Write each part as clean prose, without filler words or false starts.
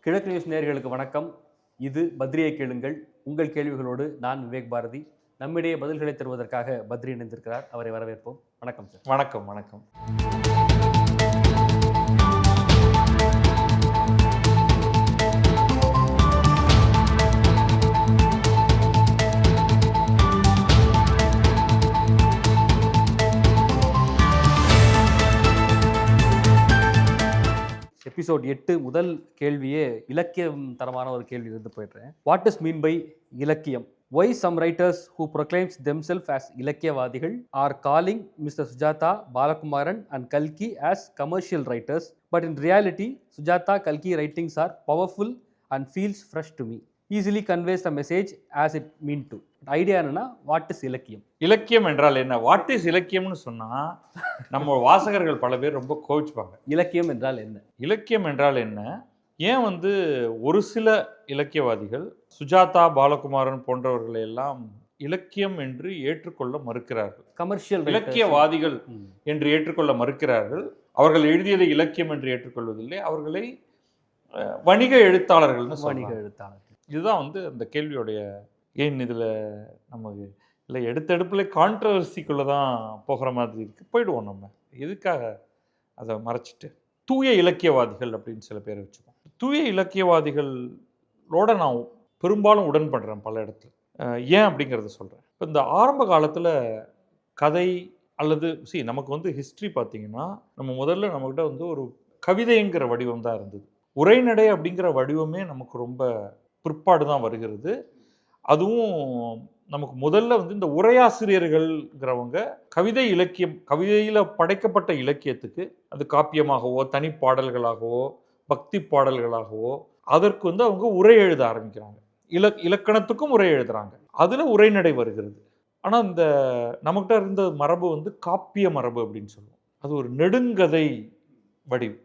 கிழக்கு நியூஸ் நேயர்களுக்கு வணக்கம். இது பத்ரியை கேளுங்கள். உங்கள் கேள்விகளோடு நான் விவேக் பாரதி. நம்மிடையே பதில்களை தருவதற்காக பத்ரி இணைந்திருக்கிறார். அவரை வரவேற்போம். வணக்கம் சார். வணக்கம் வணக்கம். எபிசோட் 8 முதல் கேள்வியே இலக்கியம் தரமான ஒரு கேள்வி இருந்து போயிடுறேன். வாட் இஸ் மீன் பை இலக்கியம்? Why some writers who proclaims themselves as இலக்கியவாதிகள் are calling Mr. Sujata, Balakumaran and Kalki as commercial writers, but in reality, Sujata, Kalki writings are powerful and feels fresh to me. Easily conveys the message as it mean to. Idea என்னன்னா what is இலக்கியம்? இலக்கியம் என்றால் என்ன? What is இலக்கியம்னு சொன்னா நம்ம வாசகர்கள் பல பேர் ரொம்ப கோவிச்சுப்பாங்க. இலக்கியம் என்றால் என்ன? இலக்கியம் என்றால் என்ன? ஏன் ஒரு சில இலக்கியவாதிகள் சுஜாதா, பாலகுமாரன் போன்றவர்களை எல்லாம் இலக்கியம் என்று ஏற்றுக்கொள்ள மறுக்கிறார்கள்? கமர்ஷியல் இலக்கியவாதிகள் என்று ஏற்றுக்கொள்ள மறுக்கிறார்கள். அவர்கள் எழுதியதை இலக்கியம் என்று ஏற்றுக்கொள்வதில்லை. அவர்களை வணிக எழுத்தாளர்கள்னு வணிக எழுத்தாளர்கள். இதுதான் அந்த கேள்வியுடைய ஏன் இதில் நமக்கு இல்லை எடுத்தெடுப்பில் கான்ட்ரவர்சிக்குள்ளே தான் போகிற மாதிரி இருக்குது. போயிடுவோம். நம்ம எதுக்காக அதை மறைச்சிட்டு தூய இலக்கியவாதிகள் அப்படின்னு சில பேரை வச்சுப்போம். தூய இலக்கியவாதிகளோட நான் பெரும்பாலும் உடன்படுறேன் பல இடத்துல. ஏன் அப்படிங்கிறத சொல்கிறேன். இப்போ இந்த ஆரம்ப காலத்தில் கதை அல்லது நமக்கு ஹிஸ்ட்ரி பார்த்திங்கன்னா நம்ம முதல்ல நம்மக்கிட்ட ஒரு கவிதைங்கிற வடிவம் தான் இருந்தது. உரைநடை அப்படிங்கிற வடிவமே நமக்கு ரொம்ப பிற்பாடு தான் வருகிறது. அதுவும் நமக்கு முதல்ல இந்த உரையாசிரியர்கள்ங்கிறவங்க கவிதை இலக்கியம், கவிதையில் படைக்கப்பட்ட இலக்கியத்துக்கு அது காப்பியமாகவோ தனிப்பாடல்களாகவோ பக்தி பாடல்களாகவோ அதற்கு அவங்க உரை எழுத ஆரம்பிக்கிறாங்க. இலக்கணத்துக்கும் உரை எழுதுறாங்க. அதில் உரைநடை வருகிறது. ஆனால் இந்த நமக்கிட்ட இருந்த மரபு காப்பிய மரபு அப்படின்னு சொல்லுவோம். அது ஒரு நெடுங்கதை வடிவு.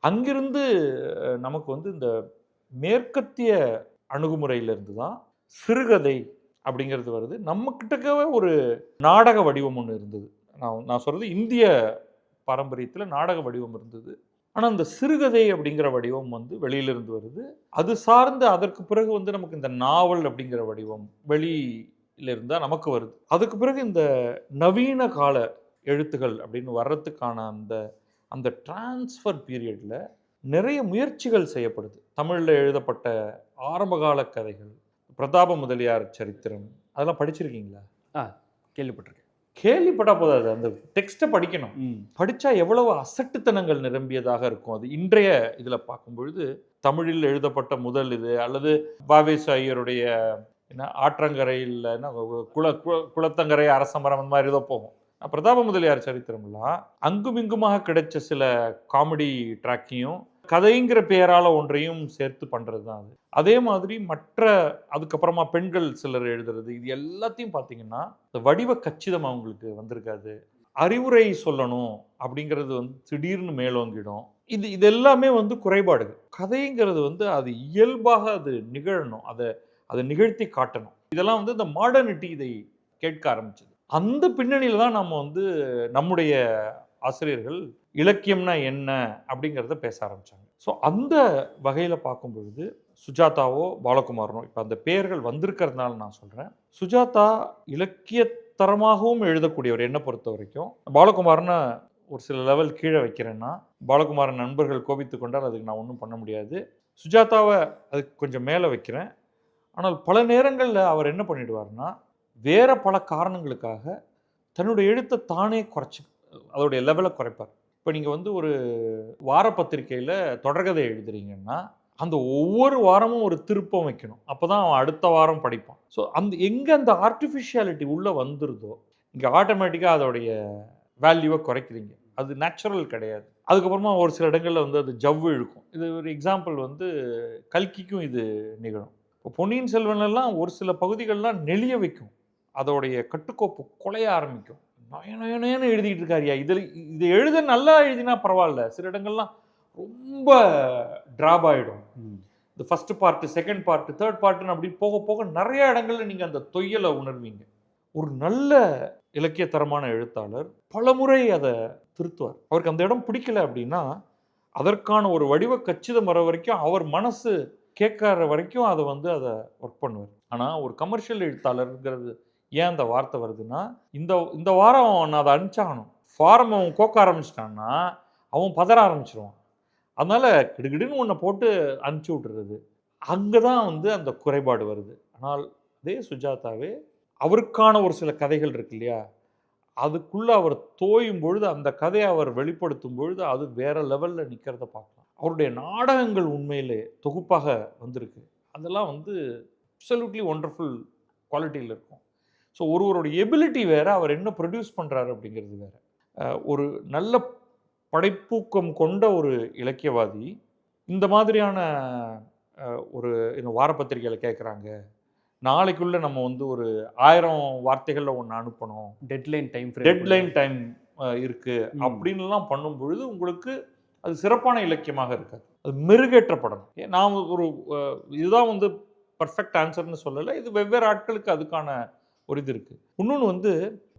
அங்கிருந்து நமக்கு இந்த மேற்கத்திய அணுகுமுறையிலிருந்து தான் சிறுகதை அப்படிங்கிறது வருது. நம்மக்கிட்டக்கவே ஒரு நாடக வடிவம் ஒன்று இருந்தது. நான் சொல்கிறது இந்திய பாரம்பரியத்தில் நாடக வடிவம் இருந்தது. ஆனால் அந்த சிறுகதை அப்படிங்கிற வடிவம் வெளியிலிருந்து வருது. அது சார்ந்து அதற்கு பிறகு நமக்கு இந்த நாவல் அப்படிங்கிற வடிவம் வெளியிலிருந்து தான் நமக்கு வருது. அதுக்கு பிறகு இந்த நவீன கால எழுத்துகள் அப்படின்னு வர்றதுக்கான அந்த டிரான்ஸ்ஃபர் பீரியடில் நிறைய முயற்சிகள் செய்யப்படுது. தமிழில் எழுதப்பட்ட ஆரம்பகால கதைகள், பிரதாப முதலியார் சரித்திரம், அதெல்லாம் படிச்சிருக்கீங்களா? கேள்விப்பட்டிருக்கேன். கேள்விப்பட்டா போதாது, அந்த டெக்ஸ்ட்டை படிக்கணும். படித்தா எவ்வளவு அசட்டுத்தனங்கள் நிரம்பியதாக இருக்கும். அது இன்றைய இதில் பார்க்கும் பொழுது தமிழில் எழுதப்பட்ட முதல் இது அல்லது வாவேசு ஐயருடைய ஆற்றங்கரையில் குளத்தங்கரை அரசமரம் அந்த மாதிரி ஏதோ போகும். பிரதாப முதலியார் சரித்திரம்லாம் அங்குமிங்குமாக கிடைச்ச சில காமெடி ட்ராக்கையும் கதைங்கிற பெயரால் ஒன்றையும் சேர்த்து பண்ணுறது தான் அது. அதே மாதிரி அதுக்கப்புறமா பெண்கள் சிலர் எழுதுறது, இது எல்லாத்தையும் பார்த்தீங்கன்னா இந்த வடிவ கச்சிதம் அவங்களுக்கு வந்திருக்காது. அறிவுரை சொல்லணும் அப்படிங்கிறது திடீர்னு மேலோங்கிடும். இது எல்லாமே குறைபாடுகள். கதைங்கிறது அது இயல்பாக அது நிகழணும், அதை நிகழ்த்தி காட்டணும். இதெல்லாம் இந்த மாடர்னிட்டி இதை கேட்க ஆரம்பிச்சது. அந்த பின்னணியில் தான் நம்ம நம்முடைய ஆசிரியர்கள் இலக்கியம்னா என்ன அப்படிங்கிறத பேச ஆரம்பித்தாங்க. ஸோ அந்த வகையில் பார்க்கும் பொழுது சுஜாதாவோ பாலகுமாரனோ, இப்போ அந்த பெயர்கள் வந்திருக்கிறதுனால நான் சொல்கிறேன், சுஜாதா இலக்கியத்தரமாகவும் எழுதக்கூடியவர் என்னை பொறுத்த வரைக்கும். பாலகுமாரனை ஒரு சில லெவல் கீழே வைக்கிறேன்னா, பாலகுமாரன் நண்பர்கள் கோபித்து கொண்டால் அதுக்கு நான் ஒன்றும் பண்ண முடியாது. சுஜாதாவை அதுக்கு கொஞ்சம் மேலே வைக்கிறேன். ஆனால் பல நேரங்களில் அவர் என்ன பண்ணிடுவார்னா, வேறு பல காரணங்களுக்காக தன்னுடைய எழுத்தை தானே அதோடைய லெவலை குறைப்பார். இப்போ நீங்கள் ஒரு வார பத்திரிகையில் தொடர்கதை எழுதுறீங்கன்னா அந்த ஒவ்வொரு வாரமும் ஒரு திருப்பம் வைக்கணும். அப்போ தான் அவன் அடுத்த வாரம் படிப்பான். ஸோ எங்கே அந்த ஆர்டிஃபிஷியாலிட்டி உள்ளே வந்துருதோ இங்கே ஆட்டோமேட்டிக்காக அதோடைய வேல்யூவை குறைக்கிறீங்க. அது நேச்சுரல் கிடையாது. அதுக்கப்புறமா ஒரு சில இடங்களில் அது ஜவ்வு இழுக்கும். இது ஒரு எக்ஸாம்பிள் கல்கிக்கும் இது நிகழும். இப்போ பொன்னியின் செல்வன்லாம் ஒரு சில பகுதிகள்லாம் நெளிய வைக்கும். அதோடைய கட்டுக்கோப்பு குலைய ஆரம்பிக்கும். நயனேன்னு எழுதிட்டு இருக்காரியா, இதை எழுத நல்லா எழுதினா பரவாயில்ல, சில இடங்கள்லாம் ரொம்ப ட்ராப் ஆகிடும். இந்த first part, second part, third பார்ட்டுன்னு அப்படி போக போக நிறைய இடங்கள்ல நீங்கள் அந்த தொய்யலை உணர்வீங்க. ஒரு நல்ல இலக்கியத்தரமான எழுத்தாளர் பல முறை அதை திருத்துவார். அவருக்கு அந்த இடம் பிடிக்கல அப்படின்னா அதற்கான ஒரு வடிவ கச்சிதம் வர வரைக்கும் அவர் மனசு கேட்கற வரைக்கும் அதை ஒர்க் பண்ணுவார். ஆனால் ஒரு கமர்ஷியல் எழுத்தாளருங்கிறது ஏன் அந்த வார்த்தை வருதுன்னா, இந்த வாரம் நான் அதை அனுப்பிச்சாகணும். ஃபாரம் அவன் கோக்க ஆரம்பிச்சிட்டான்னா அவன் பதற ஆரம்பிச்சிருவான். அதனால கிடுகிடுன்னு ஒன்றை போட்டு அனுப்பிச்சி விட்டுறது. அங்கே தான் அந்த குறைபாடு வருது. ஆனால் அதே சுஜாதாவே அவருக்கான ஒரு சில கதைகள் இருக்கு இல்லையா, அதுக்குள்ள அவர் தோயும் பொழுது, அந்த கதையை அவர் வெளிப்படுத்தும் பொழுது அது வேற லெவல்ல நிற்கிறத பார்க்கலாம். அவருடைய நாடகங்கள் உண்மையிலே தொகுப்பாக வந்திருக்கு. அதெல்லாம் அப்சல்யூட்லி ஒண்டர்ஃபுல் குவாலிட்டியில் இருக்கும். ஸோ ஒருவருடைய எபிலிட்டி வேற, அவர் என்ன ப்ரொடியூஸ் பண்ணுறாரு அப்படிங்கிறது வேற. ஒரு நல்ல படைப்பூக்கம் கொண்ட ஒரு இலக்கியவாதி இந்த மாதிரியான ஒரு வார பத்திரிகையில் கேட்குறாங்க, நாளைக்குள்ள நம்ம ஒரு 1000 வார்த்தைகள்ல ஒன்று அனுப்பணும், டெட்லைன் டைம் இருக்கு அப்படின்லாம் பண்ணும் பொழுது உங்களுக்கு அது சிறப்பான இலக்கியமாக இருக்காது. அது மெருகேற்றப்படணும். நான் இதுதான் பர்ஃபெக்ட் ஆன்சர்னு சொல்லலை. இது வெவ்வேறு ஆட்களுக்கு அதுக்கான ஒரு இது இருக்கு. இன்னொன்று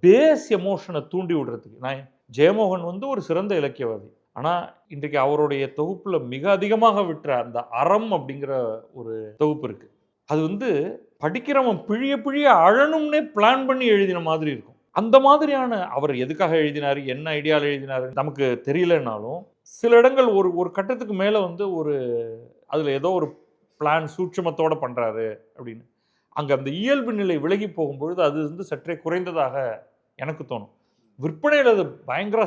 பேஸ் எமோஷனை தூண்டி விடுறதுக்கு நான் ஜெயமோகன் ஒரு சிறந்த இலக்கியவாதி. ஆனால் இன்றைக்கு அவருடைய தொகுப்புல மிக அதிகமாக விட்டுற அந்த அறம் அப்படிங்கிற ஒரு தொகுப்பு இருக்கு. அது படிக்கிறவன் பிழிய பிழிய அழணும்னே பிளான் பண்ணி எழுதின மாதிரி இருக்கும். அந்த மாதிரியான அவர் எதுக்காக எழுதினாரு, என்ன ஐடியாவில் எழுதினாரு நமக்கு தெரியலனாலும், சில இடங்கள் ஒரு கட்டத்துக்கு மேலே ஒரு அதில் ஏதோ ஒரு பிளான் சூட்சுமத்தோடு பண்ணுறாரு அப்படின்னு அங்கே அந்த இயல்பு நிலை விலகி போகும்பொழுது அது சற்றே குறைந்ததாக எனக்கு தோணும். விற்பனையில் அது பயங்கர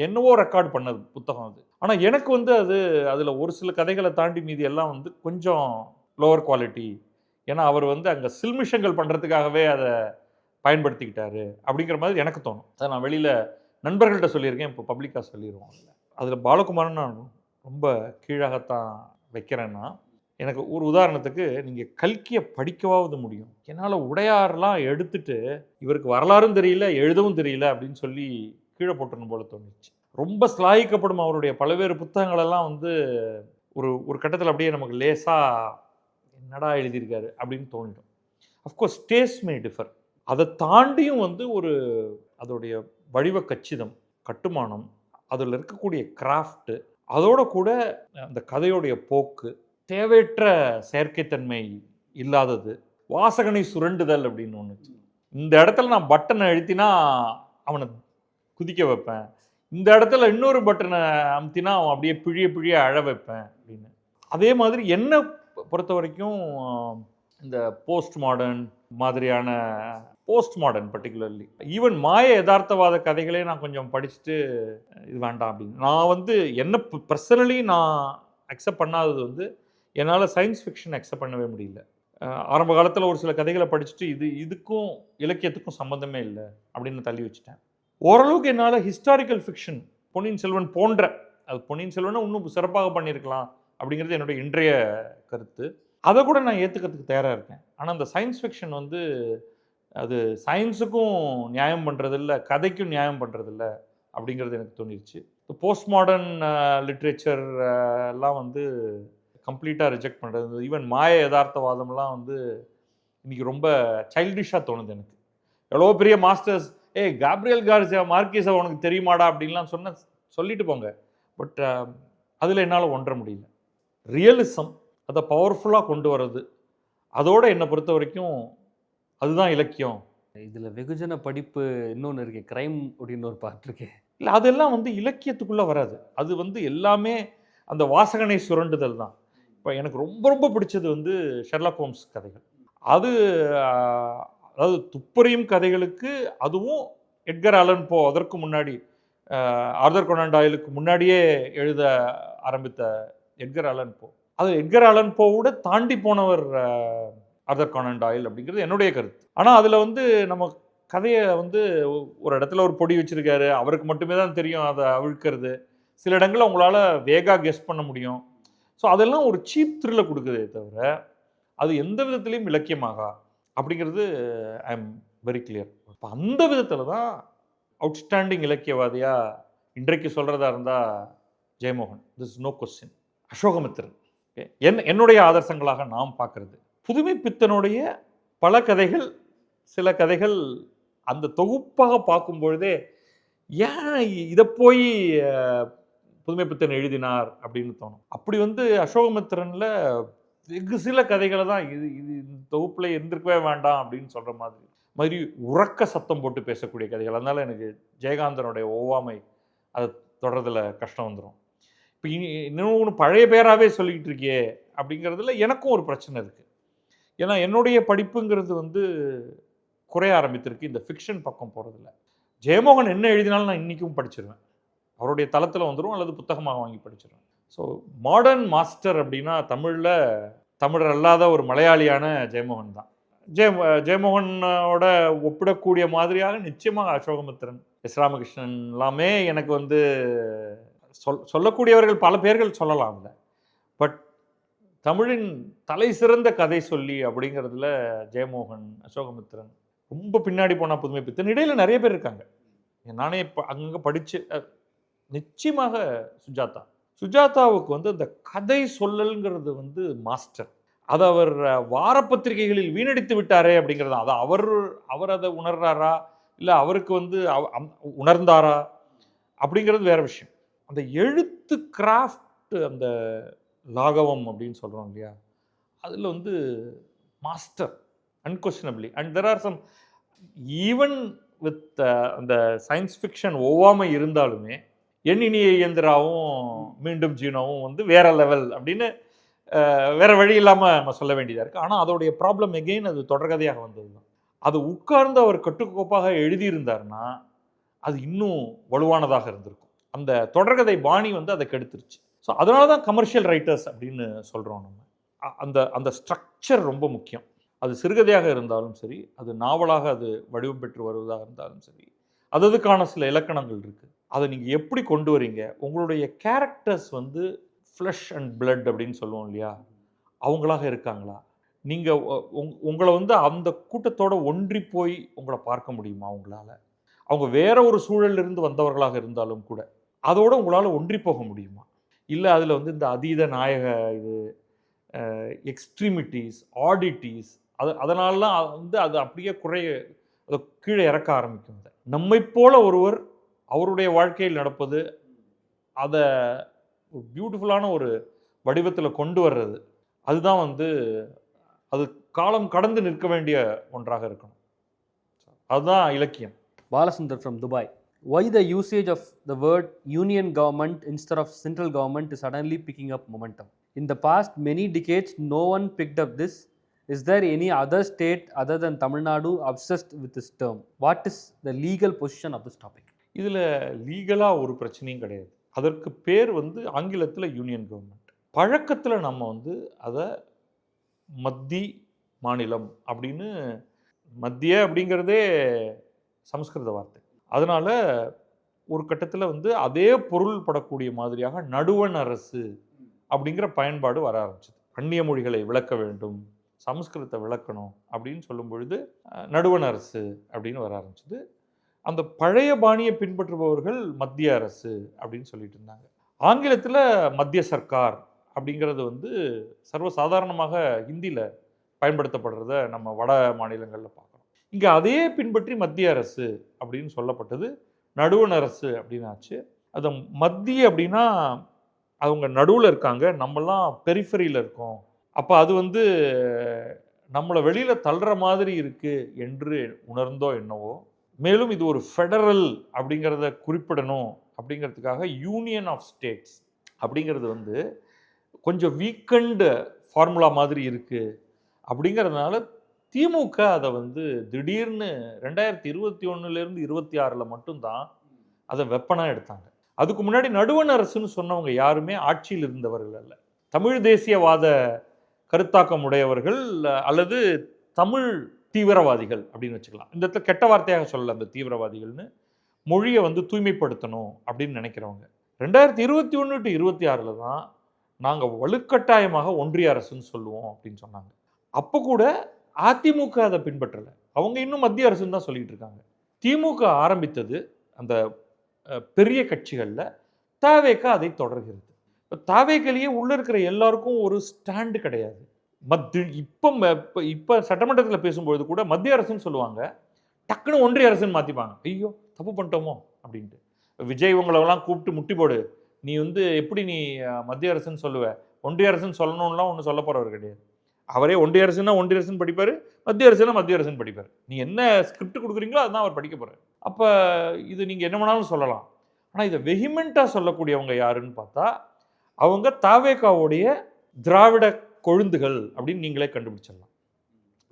என்னவோ ரெக்கார்ட் பண்ணது புத்தகம் அது. ஆனால் எனக்கு அது அதில் ஒரு சில கதைகளை தாண்டி மீதி எல்லாம் கொஞ்சம் லோவர் குவாலிட்டி. ஏன்னா அவர் அங்கே சில்மிஷங்கள் பண்ணுறதுக்காகவே அதை பயன்படுத்திக்கிட்டாரு அப்படிங்கிற மாதிரி எனக்கு தோணும். அதை நான் வெளியில் நண்பர்கள்ட்ட சொல்லியிருக்கேன், இப்போ பப்ளிக்காக சொல்லிடுவோம். அதில் பாலகுமாரன் நான் ரொம்ப கீழாகத்தான் வைக்கிறேன்னா, எனக்கு ஒரு உதாரணத்துக்கு நீங்கள் கல்கியை படிக்கவாவது முடியும். என்னால் உடையாரெலாம் எடுத்துட்டு இவருக்கு வரலாறும் தெரியல, எழுதவும் தெரியல அப்படின்னு சொல்லி கீழே போட்டுருணும் போல தோணுச்சு. ரொம்ப ஸ்லாயிக்கப்படும் அவருடைய பல்வேறு புத்தகங்களெல்லாம் ஒரு கட்டத்தில் அப்படியே நமக்கு லேசாக என்னடா எழுதியிருக்காரு அப்படின்னு தோணிடும். Of course taste may differ. அதை தாண்டியும் அதோடைய வடிவ கச்சிதம், கட்டுமானம், அதில் இருக்கக்கூடிய கிராஃப்ட்டு, அதோட கூட அந்த கதையோடைய போக்கு, தேவையற்ற செயற்கைத்தன்மை இல்லாதது, வாசகனை சுரண்டுதல் அப்படின்னு ஒன்று. இந்த இடத்துல நான் பட்டனை அழுத்தினா அவனை குதிக்க வைப்பேன், இந்த இடத்துல இன்னொரு பட்டனை அமுத்தினா அவன் அப்படியே பிழிய பிழிய அழ வைப்பேன் அப்படின்னு. அதே மாதிரி என்ன பொறுத்த வரைக்கும் இந்த போஸ்ட் மாடர்ன் பர்டிகுலர்லி ஈவன் மாய யதார்த்தவாத கதைகளே நான் கொஞ்சம் படிச்சுட்டு இது வேண்டாம் அப்படின்னு நான் என்ன பர்சனலி நான் அக்செப்ட் பண்ணாதது என்னால் சயின்ஸ் ஃபிக்ஷன் அக்செப்ட் பண்ணவே முடியல. ஆரம்ப காலத்தில் ஒரு சில கதைகளை படிச்சுட்டு இதுக்கும் இலக்கியத்துக்கும் சம்மந்தமே இல்லை அப்படின்னு தள்ளி வச்சுட்டேன். ஓரளவுக்கு என்னால் ஹிஸ்டாரிக்கல் ஃபிக்ஷன், பொன்னியின் செல்வன் போன்ற, அது பொன்னியின் செல்வனை இன்னும் சிறப்பாக பண்ணியிருக்கலாம் அப்படிங்கிறது என்னுடைய இன்றைய கருத்து. அதை கூட நான் ஏற்றுக்கிறதுக்கு தயாராக இருக்கேன். ஆனால் அந்த சயின்ஸ் ஃபிக்ஷன் அது சயின்ஸுக்கும் நியாயம் பண்ணுறதில்ல, கதைக்கும் நியாயம் பண்ணுறதில்ல அப்படிங்கிறது எனக்கு தோணிடுச்சு. இப்போ போஸ்ட் மாடர்ன் லிட்ரேச்சர் எல்லாம் கம்ப்ளீட்டாக ரிஜெக்ட் பண்ணுறது, ஈவன் மாய யதார்த்தவாதம்லாம் இன்றைக்கி ரொம்ப சைல்டிஷாக தோணுது எனக்கு. எவ்வளோ பெரிய மாஸ்டர்ஸ், காப்ரியல் கார்சியா மார்க்கீஸை உனக்கு தெரியுமாடா அப்படின்லாம் சொல்லிட்டு போங்க. பட் அதில் என்னால் ஒன்ற முடியல. ரியலிசம் அதை பவர்ஃபுல்லாக கொண்டு வர்றது, அதோடு என்னை பொறுத்த வரைக்கும் அதுதான் இலக்கியம். இதில் வெகுஜன படிப்பு இன்னொன்று இருக்கு, கிரைம் அப்படின்னு ஒரு பார்ட் இருக்கு. இல்லை, அதெல்லாம் இலக்கியத்துக்குள்ளே வராது. அது எல்லாமே அந்த வாசகனை சுரண்டுதல் தான். இப்போ எனக்கு ரொம்ப ரொம்ப பிடிச்சது ஷெர்லாக் ஹோம்ஸ் கதைகள். அதாவது துப்பறியும் கதைகளுக்கு, அதுவும் எட்கர் அலன் போ அதற்கு முன்னாடி ஆர்தர் கோனான் டாயிலுக்கு முன்னாடியே எழுத ஆரம்பித்த எட்கர் அலன் போ, அது எட்கர் அலன் போவோட தாண்டி போனவர் ஆர்தர் கோனான் டாயில் அப்படிங்கிறது என்னுடைய கருத்து. ஆனால் அதில் நம்ம கதையை ஒரு இடத்துல ஒரு பொடி வச்சுருக்காரு, அவருக்கு மட்டுமே தான் தெரியும் அதை அவிழ்க்கிறது. சில இடங்களில் உங்களால் வேகாக கெஸ் பண்ண முடியும். ஸோ அதெல்லாம் ஒரு சீப் த்ரில்லை கொடுக்குதே தவிர அது எந்த விதத்துலேயும் இலக்கியமாகா அப்படிங்கிறது ஐ எம் வெரி கிளியர். இப்போ அந்த விதத்தில் தான் அவுட்ஸ்டாண்டிங் இலக்கியவாதியாக இன்றைக்கு சொல்கிறதா இருந்தால் Jeyamohan, this no question. Ashokamitran என்னுடைய ஆதர்சங்களாக நாம் பார்க்குறது. புதுமை பித்தனுடைய பல கதைகள், சில கதைகள் அந்த தொகுப்பாக பார்க்கும் பொழுதே ஏன் இதை போய் புதுமைப்பித்தன் எழுதினார் அப்படின்னு தோணும். அப்படி வந்து அசோகமித்திரன்ல வெகு சில கதைகளை தான் இது இது இந்த தொகுப்புல இருந்திருக்கவே வேண்டாம் அப்படின்னு சொல்ற மாதிரி உறக்க சத்தம் போட்டு பேசக்கூடிய கதைகள். அதனால எனக்கு ஜெயகாந்தனுடைய ஒவ்வாமை அதை தொடர்றதுல கஷ்டம் வந்துடும். இப்போ இன்னும் பழைய பேராகவே சொல்லிக்கிட்டு இருக்கியே அப்படிங்கிறதுல எனக்கும் ஒரு பிரச்சனை இருக்குது. ஏன்னா என்னுடைய படிப்புங்கிறது வந்து குறைய ஆரம்பித்திருக்கு இந்த ஃபிக்ஷன் பக்கம் போகிறதில்ல. ஜெயமோகன் என்ன எழுதினாலும் நான் இன்றைக்கும் படிச்சிருவேன். அவருடைய தளத்தில் வந்துடும் அல்லது புத்தகமாக வாங்கி படிச்சிருவேன். ஸோ மாடர்ன் மாஸ்டர் அப்படின்னா தமிழர் அல்லாத ஒரு மலையாளியான ஜெயமோகன் தான். ஜெயமோகனோட ஒப்பிடக்கூடிய மாதிரியாக நிச்சயமாக அசோகமித்திரன், எஸ் ராமகிருஷ்ணன் எல்லாமே எனக்கு வந்து சொல்லக்கூடியவர்கள் பல பேர்கள் சொல்லலாம். இல்லை, பட் தமிழின் தலை சிறந்த கதை சொல்லி அப்படிங்கிறதுல ஜெயமோகன், அசோகமித்திரன், ரொம்ப பின்னாடி போனால் புதுமைப்பித்தன், இடையில நிறைய பேர் இருக்காங்க. நானே அங்கங்கே படித்து நிச்சயமாக சுஜாதாவுக்கு வந்து அந்த கதை சொல்லல்ங்கிறது வந்து மாஸ்டர். அதை அவர் வாரப்பத்திரிகைகளில் வீணடித்து விட்டாரே அப்படிங்கிறது. அதை அவர் அதை உணர்றாரா இல்லை அவருக்கு வந்து உணர்ந்தாரா அப்படிங்கிறது வேற விஷயம். அந்த எழுத்து கிராஃப்ட், அந்த லாகவம் அப்படின்னு சொல்கிறோம் இல்லையா, அதில் வந்து master unquestionably. And there are some even with அந்த சயின்ஸ் ஃபிக்ஷன் ஒவ்வாமை இருந்தாலுமே எண்ணினிய இயந்திராவும் மீண்டும் ஜீனோவும் வந்து வேற லெவல் அப்படின்னு வேற வழி இல்லாமல் நம்ம சொல்ல வேண்டியதாக இருக்குது. ஆனால் அதோடைய ப்ராப்ளம் எகெயின் அது தொடர்கதையாக வந்தது தான். அது உட்கார்ந்து அவர் கட்டுக்கோப்பாக எழுதியிருந்தார்னா அது இன்னும் வலுவானதாக இருந்திருக்கும். அந்த தொடர்கதை பாணி வந்து அதை கெடுத்துருச்சு. ஸோ அதனால தான் கமர்ஷியல் ரைட்டர்ஸ் அப்படின்னு சொல்கிறோம் நம்ம. அந்த ஸ்ட்ரக்சர் ரொம்ப முக்கியம். அது சிறுகதையாக இருந்தாலும் சரி, அது நாவலாக அது வடிவம் பெற்று வருவதாக இருந்தாலும் சரி, அதுக்கான சில இலக்கணங்கள் இருக்குது. அதை நீங்கள் எப்படி கொண்டு வரீங்க, உங்களுடைய கேரக்டர்ஸ் வந்து ஃப்ளஷ் அண்ட் பிளட் அப்படின்னு சொல்லுவோம் இல்லையா, அவங்களாக இருக்காங்களா, நீங்கள் உங்களை வந்து அந்த கூட்டத்தோடு ஒன்றி போய் உங்களை பார்க்க முடியுமா உங்களால், அவங்க வேற ஒரு சூழலிருந்து வந்தவர்களாக இருந்தாலும் கூட அதோடு உங்களால் ஒன்றி போக முடியுமா, இல்லை அதில் வந்து இந்த அதீத நாயக இது எக்ஸ்ட்ரீமிட்டிஸ் ஆடிட்டிஸ் அதனாலலாம் வந்து அது அப்படியே அதை கீழே இறக்க ஆரம்பிக்கும். நம்மை போல ஒருவர் அவருடைய வாழ்க்கையில் நடப்பது அதை ஒரு பியூட்டிஃபுல்லான ஒரு வடிவத்தில் கொண்டு வர்றது, அதுதான் வந்து அது காலம் கடந்து நிற்க வேண்டிய ஒன்றாக இருக்கணும். அதுதான் இலக்கியம். Balasundar from Dubai. Why the usage of the word union government instead of central government is suddenly picking up momentum? In the past many decades, no one picked up this. Is there any other state other than Tamil Nadu obsessed with this term? What is the legal position of this topic? இதில் லீகலாக ஒரு பிரச்சனையும் கிடையாது. அதற்கு பேர் வந்து ஆங்கிலத்தில் union government. பழக்கத்தில் நம்ம வந்து அதை மத்தி மாநிலம் அப்படின்னு, மத்திய அப்படிங்கிறதே சமஸ்கிருத வார்த்தை. அதனால் ஒரு கட்டத்தில் வந்து அதே பொருள் படக்கூடிய மாதிரியாக நடுவண் அரசு அப்படிங்கிற பயன்பாடு வர ஆரம்பிச்சது. அந்நிய மொழிகளை விளக்க வேண்டும், சமஸ்கிருதத்தை விளக்கணும் அப்படின்னு சொல்லும் பொழுது நடுவண் அரசு அப்படின்னு வர ஆரம்பிச்சது. அந்த பழைய பாணியை பின்பற்றுபவர்கள் மத்திய அரசு அப்படின்னு சொல்லிட்டு இருந்தாங்க. ஆங்கிலத்தில் மத்திய சர்க்கார் அப்படிங்கிறது வந்து சர்வசாதாரணமாக ஹிந்தியில் பயன்படுத்தப்படுறத நம்ம வட மாநிலங்களில் பார்க்குறோம். இங்கே அதே பின்பற்றி மத்திய அரசு அப்படின்னு சொல்லப்பட்டது நடுவண் அரசு அப்படின்னு ஆச்சு. அது மத்திய அப்படின்னா அவங்க நடுவில் இருக்காங்க, நம்மலாம் பெரிஃபரியில் இருக்கோம். அப்போ அது வந்து நம்மளை வெளியில் தள்ளுற மாதிரி இருக்குது என்று உணர்ந்தோ என்னவோ. மேலும் இது ஒரு ஃபெடரல் அப்படிங்கிறத குறிப்பிடணும் அப்படிங்கிறதுக்காக யூனியன் ஆஃப் ஸ்டேட்ஸ் அப்படிங்கிறது வந்து கொஞ்சம் வீக்கெண்டு ஃபார்முலா மாதிரி இருக்குது அப்படிங்கிறதுனால திமுக அதை வந்து திடீர்னு 2021 26 மட்டும்தான் அதை வெப்பனாக எடுத்தாங்க. அதுக்கு முன்னாடி நடுவண் அரசுன்னு சொன்னவங்க யாருமே ஆட்சியில் இருந்தவர்கள் அல்ல. தமிழ் தேசியவாத கருத்தாக்கம் உடையவர்கள் அல்லது தமிழ் தீவிரவாதிகள் அப்படின்னு வச்சுக்கலாம். இந்த இடத்துல கெட்ட வார்த்தையாக சொல்லலை அந்த தீவிரவாதிகள்னு. மொழியை வந்து தூய்மைப்படுத்தணும் அப்படின்னு நினைக்கிறவங்க 2021 to 26 தான் நாங்கள் வலுக்கட்டாயமாக ஒன்றிய அரசுன்னு சொல்லுவோம் அப்படின்னு சொன்னாங்க. அப்போ கூட அதிமுக அதை பின்பற்றலை. அவங்க இன்னும் மத்திய அரசுன்னு தான் சொல்லிட்டு இருக்காங்க. திமுக ஆரம்பித்தது அந்த பெரிய கட்சிகளில், தாவேக அதை தொடர்கிறது. இப்போ தாவேகலையே உள்ளே இருக்கிற எல்லாருக்கும் ஒரு ஸ்டாண்டு கிடையாது. இப்போ சட்டமன்றத்தில் பேசும்பொழுது கூட மத்திய அரசுன்னு சொல்லுவாங்க, டக்குன்னு ஒன்றிய அரசுன்னு மாற்றிப்பாங்க. ஐயோ தப்பு பண்ணிட்டோமோ அப்படின்ட்டு. விஜய் இவங்களெல்லாம் கூப்பிட்டு முட்டி போடு, நீ வந்து எப்படி நீ மத்திய அரசுன்னு சொல்லுவ, ஒன்றிய அரசுன்னு சொல்லணும்லாம் ஒன்றும் சொல்ல போகிறவர் கிடையாது. அவரே ஒன்றிய அரசுன்னா ஒன்றிய அரசுன்னு படிப்பார், மத்திய அரசுன்னா மத்திய அரசுன்னு படிப்பார். நீ என்ன ஸ்கிரிப்ட் கொடுக்குறீங்களோ அதுதான் அவர் படிக்க போகிறார். அப்போ இது நீங்கள் என்ன வேணாலும் சொல்லலாம். ஆனால் இதை வெஹிமெண்ட்டாக சொல்லக்கூடியவங்க யாருன்னு பார்த்தா அவங்க தாவேகாவுடைய திராவிட கொழுந்துகள் அப்படின்னு நீங்களே கண்டுபிடிச்சிடலாம்.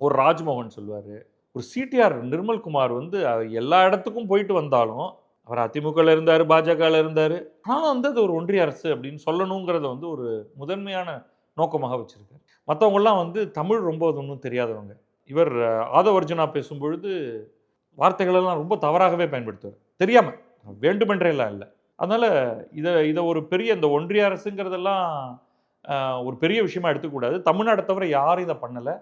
ஒரு ராஜ்மோகன் சொல்லுவார், ஒரு சிடிஆர் நிர்மல்குமார் வந்து எல்லா இடத்துக்கும் போயிட்டு வந்தாலும் அவர் அதிமுகவில் இருந்தார், பாஜகவில் இருந்தார், ஆனாலும் வந்து அது ஒரு ஒன்றிய அரசு அப்படின்னு சொல்லணுங்கிறத வந்து ஒரு முதன்மையான நோக்கமாக வச்சுருக்காரு. மற்றவங்கெல்லாம் வந்து தமிழ் ரொம்ப ஒன்றும் தெரியாதவங்க. இவர் ஆதவர்ஜுனா பேசும்பொழுது வார்த்தைகளெல்லாம் ரொம்ப தவறாகவே பயன்படுத்துவார், தெரியாமல், வேண்டுமென்றேலாம் இல்லை. அதனால் இதை ஒரு பெரிய இந்த ஒன்றிய அரசுங்கிறதெல்லாம் ஒரு பெரிய விஷயமா எடுத்துக்கூடாது. தமிழ்நாட்டை தவிர யாரும் இதை பண்ணலை,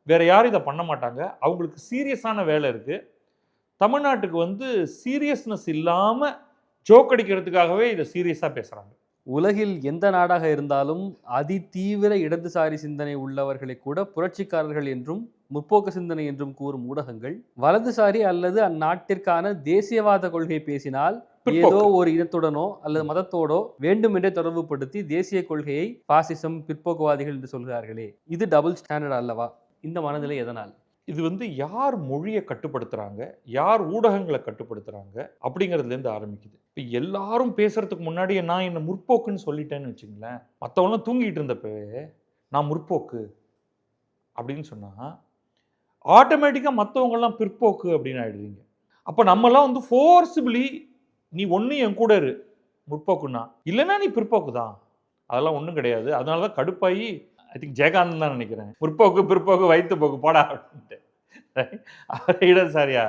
வேறு யாரும் இதை பண்ண மாட்டாங்க. அவங்களுக்கு சீரியஸான வேலை இருக்குது. தமிழ்நாட்டுக்கு வந்து சீரியஸ்னஸ் இல்லாமல் ஜோக் அடிக்கிறதுக்காகவே இதை சீரியஸாக பேசுகிறாங்க. உலகில் எந்த நாடாக இருந்தாலும் அதிதீவிர இடதுசாரி சிந்தனை உள்ளவர்களை கூட புரட்சிக்காரர்கள் என்றும் முற்போக்கு சிந்தனை என்றும் கூறும் ஊடகங்கள் வலதுசாரி அல்லது அந்நாட்டிற்கான தேசியவாத கொள்கை பேசினால் ஏதோ ஒரு இனத்துடனோ அல்லது மதத்தோடோ வேண்டுமென்றே தொடர்புபடுத்தி தேசிய கொள்கையை பாசிசம், பிற்போக்குவாதிகள் என்று சொல்கிறார்களே, இது டபுள் ஸ்டாண்டர்ட் அல்லவா? இந்த மனநிலை எதனால்? இது வந்து யார் மொழியை கட்டுப்படுத்துகிறாங்க, யார் ஊடகங்களை கட்டுப்படுத்துகிறாங்க அப்படிங்கிறதுலேருந்து ஆரம்பிக்குது. இப்போ எல்லாரும் பேசுகிறதுக்கு முன்னாடி நான் என்ன முற்போக்குன்னு சொல்லிட்டேன்னு வச்சுங்களேன், மற்றவங்களாம் தூங்கிட்டு இருந்தப்பவே நான் முற்போக்கு அப்படின்னு சொன்னால் ஆட்டோமேட்டிக்காக மற்றவங்கெல்லாம் பிற்போக்கு அப்படின்னு ஆகிடுவீங்க. அப்போ நம்மலாம் வந்து ஃபோர்ஸிபிளி நீ ஒன்று என் கூட இரு முற்போக்குன்னா, இல்லைன்னா நீ பிற்போக்கு தான், அதெல்லாம் ஒன்றும் கிடையாது. அதனால தான் கடுப்பாகி ஐ திங்க் ஜெயகாந்தன் தான் நினைக்கிறேன், முற்போக்கு பிற்போக்கு வைத்து போக்கு போடா அப்படின்ட்டு அவர் இடதுசாரியா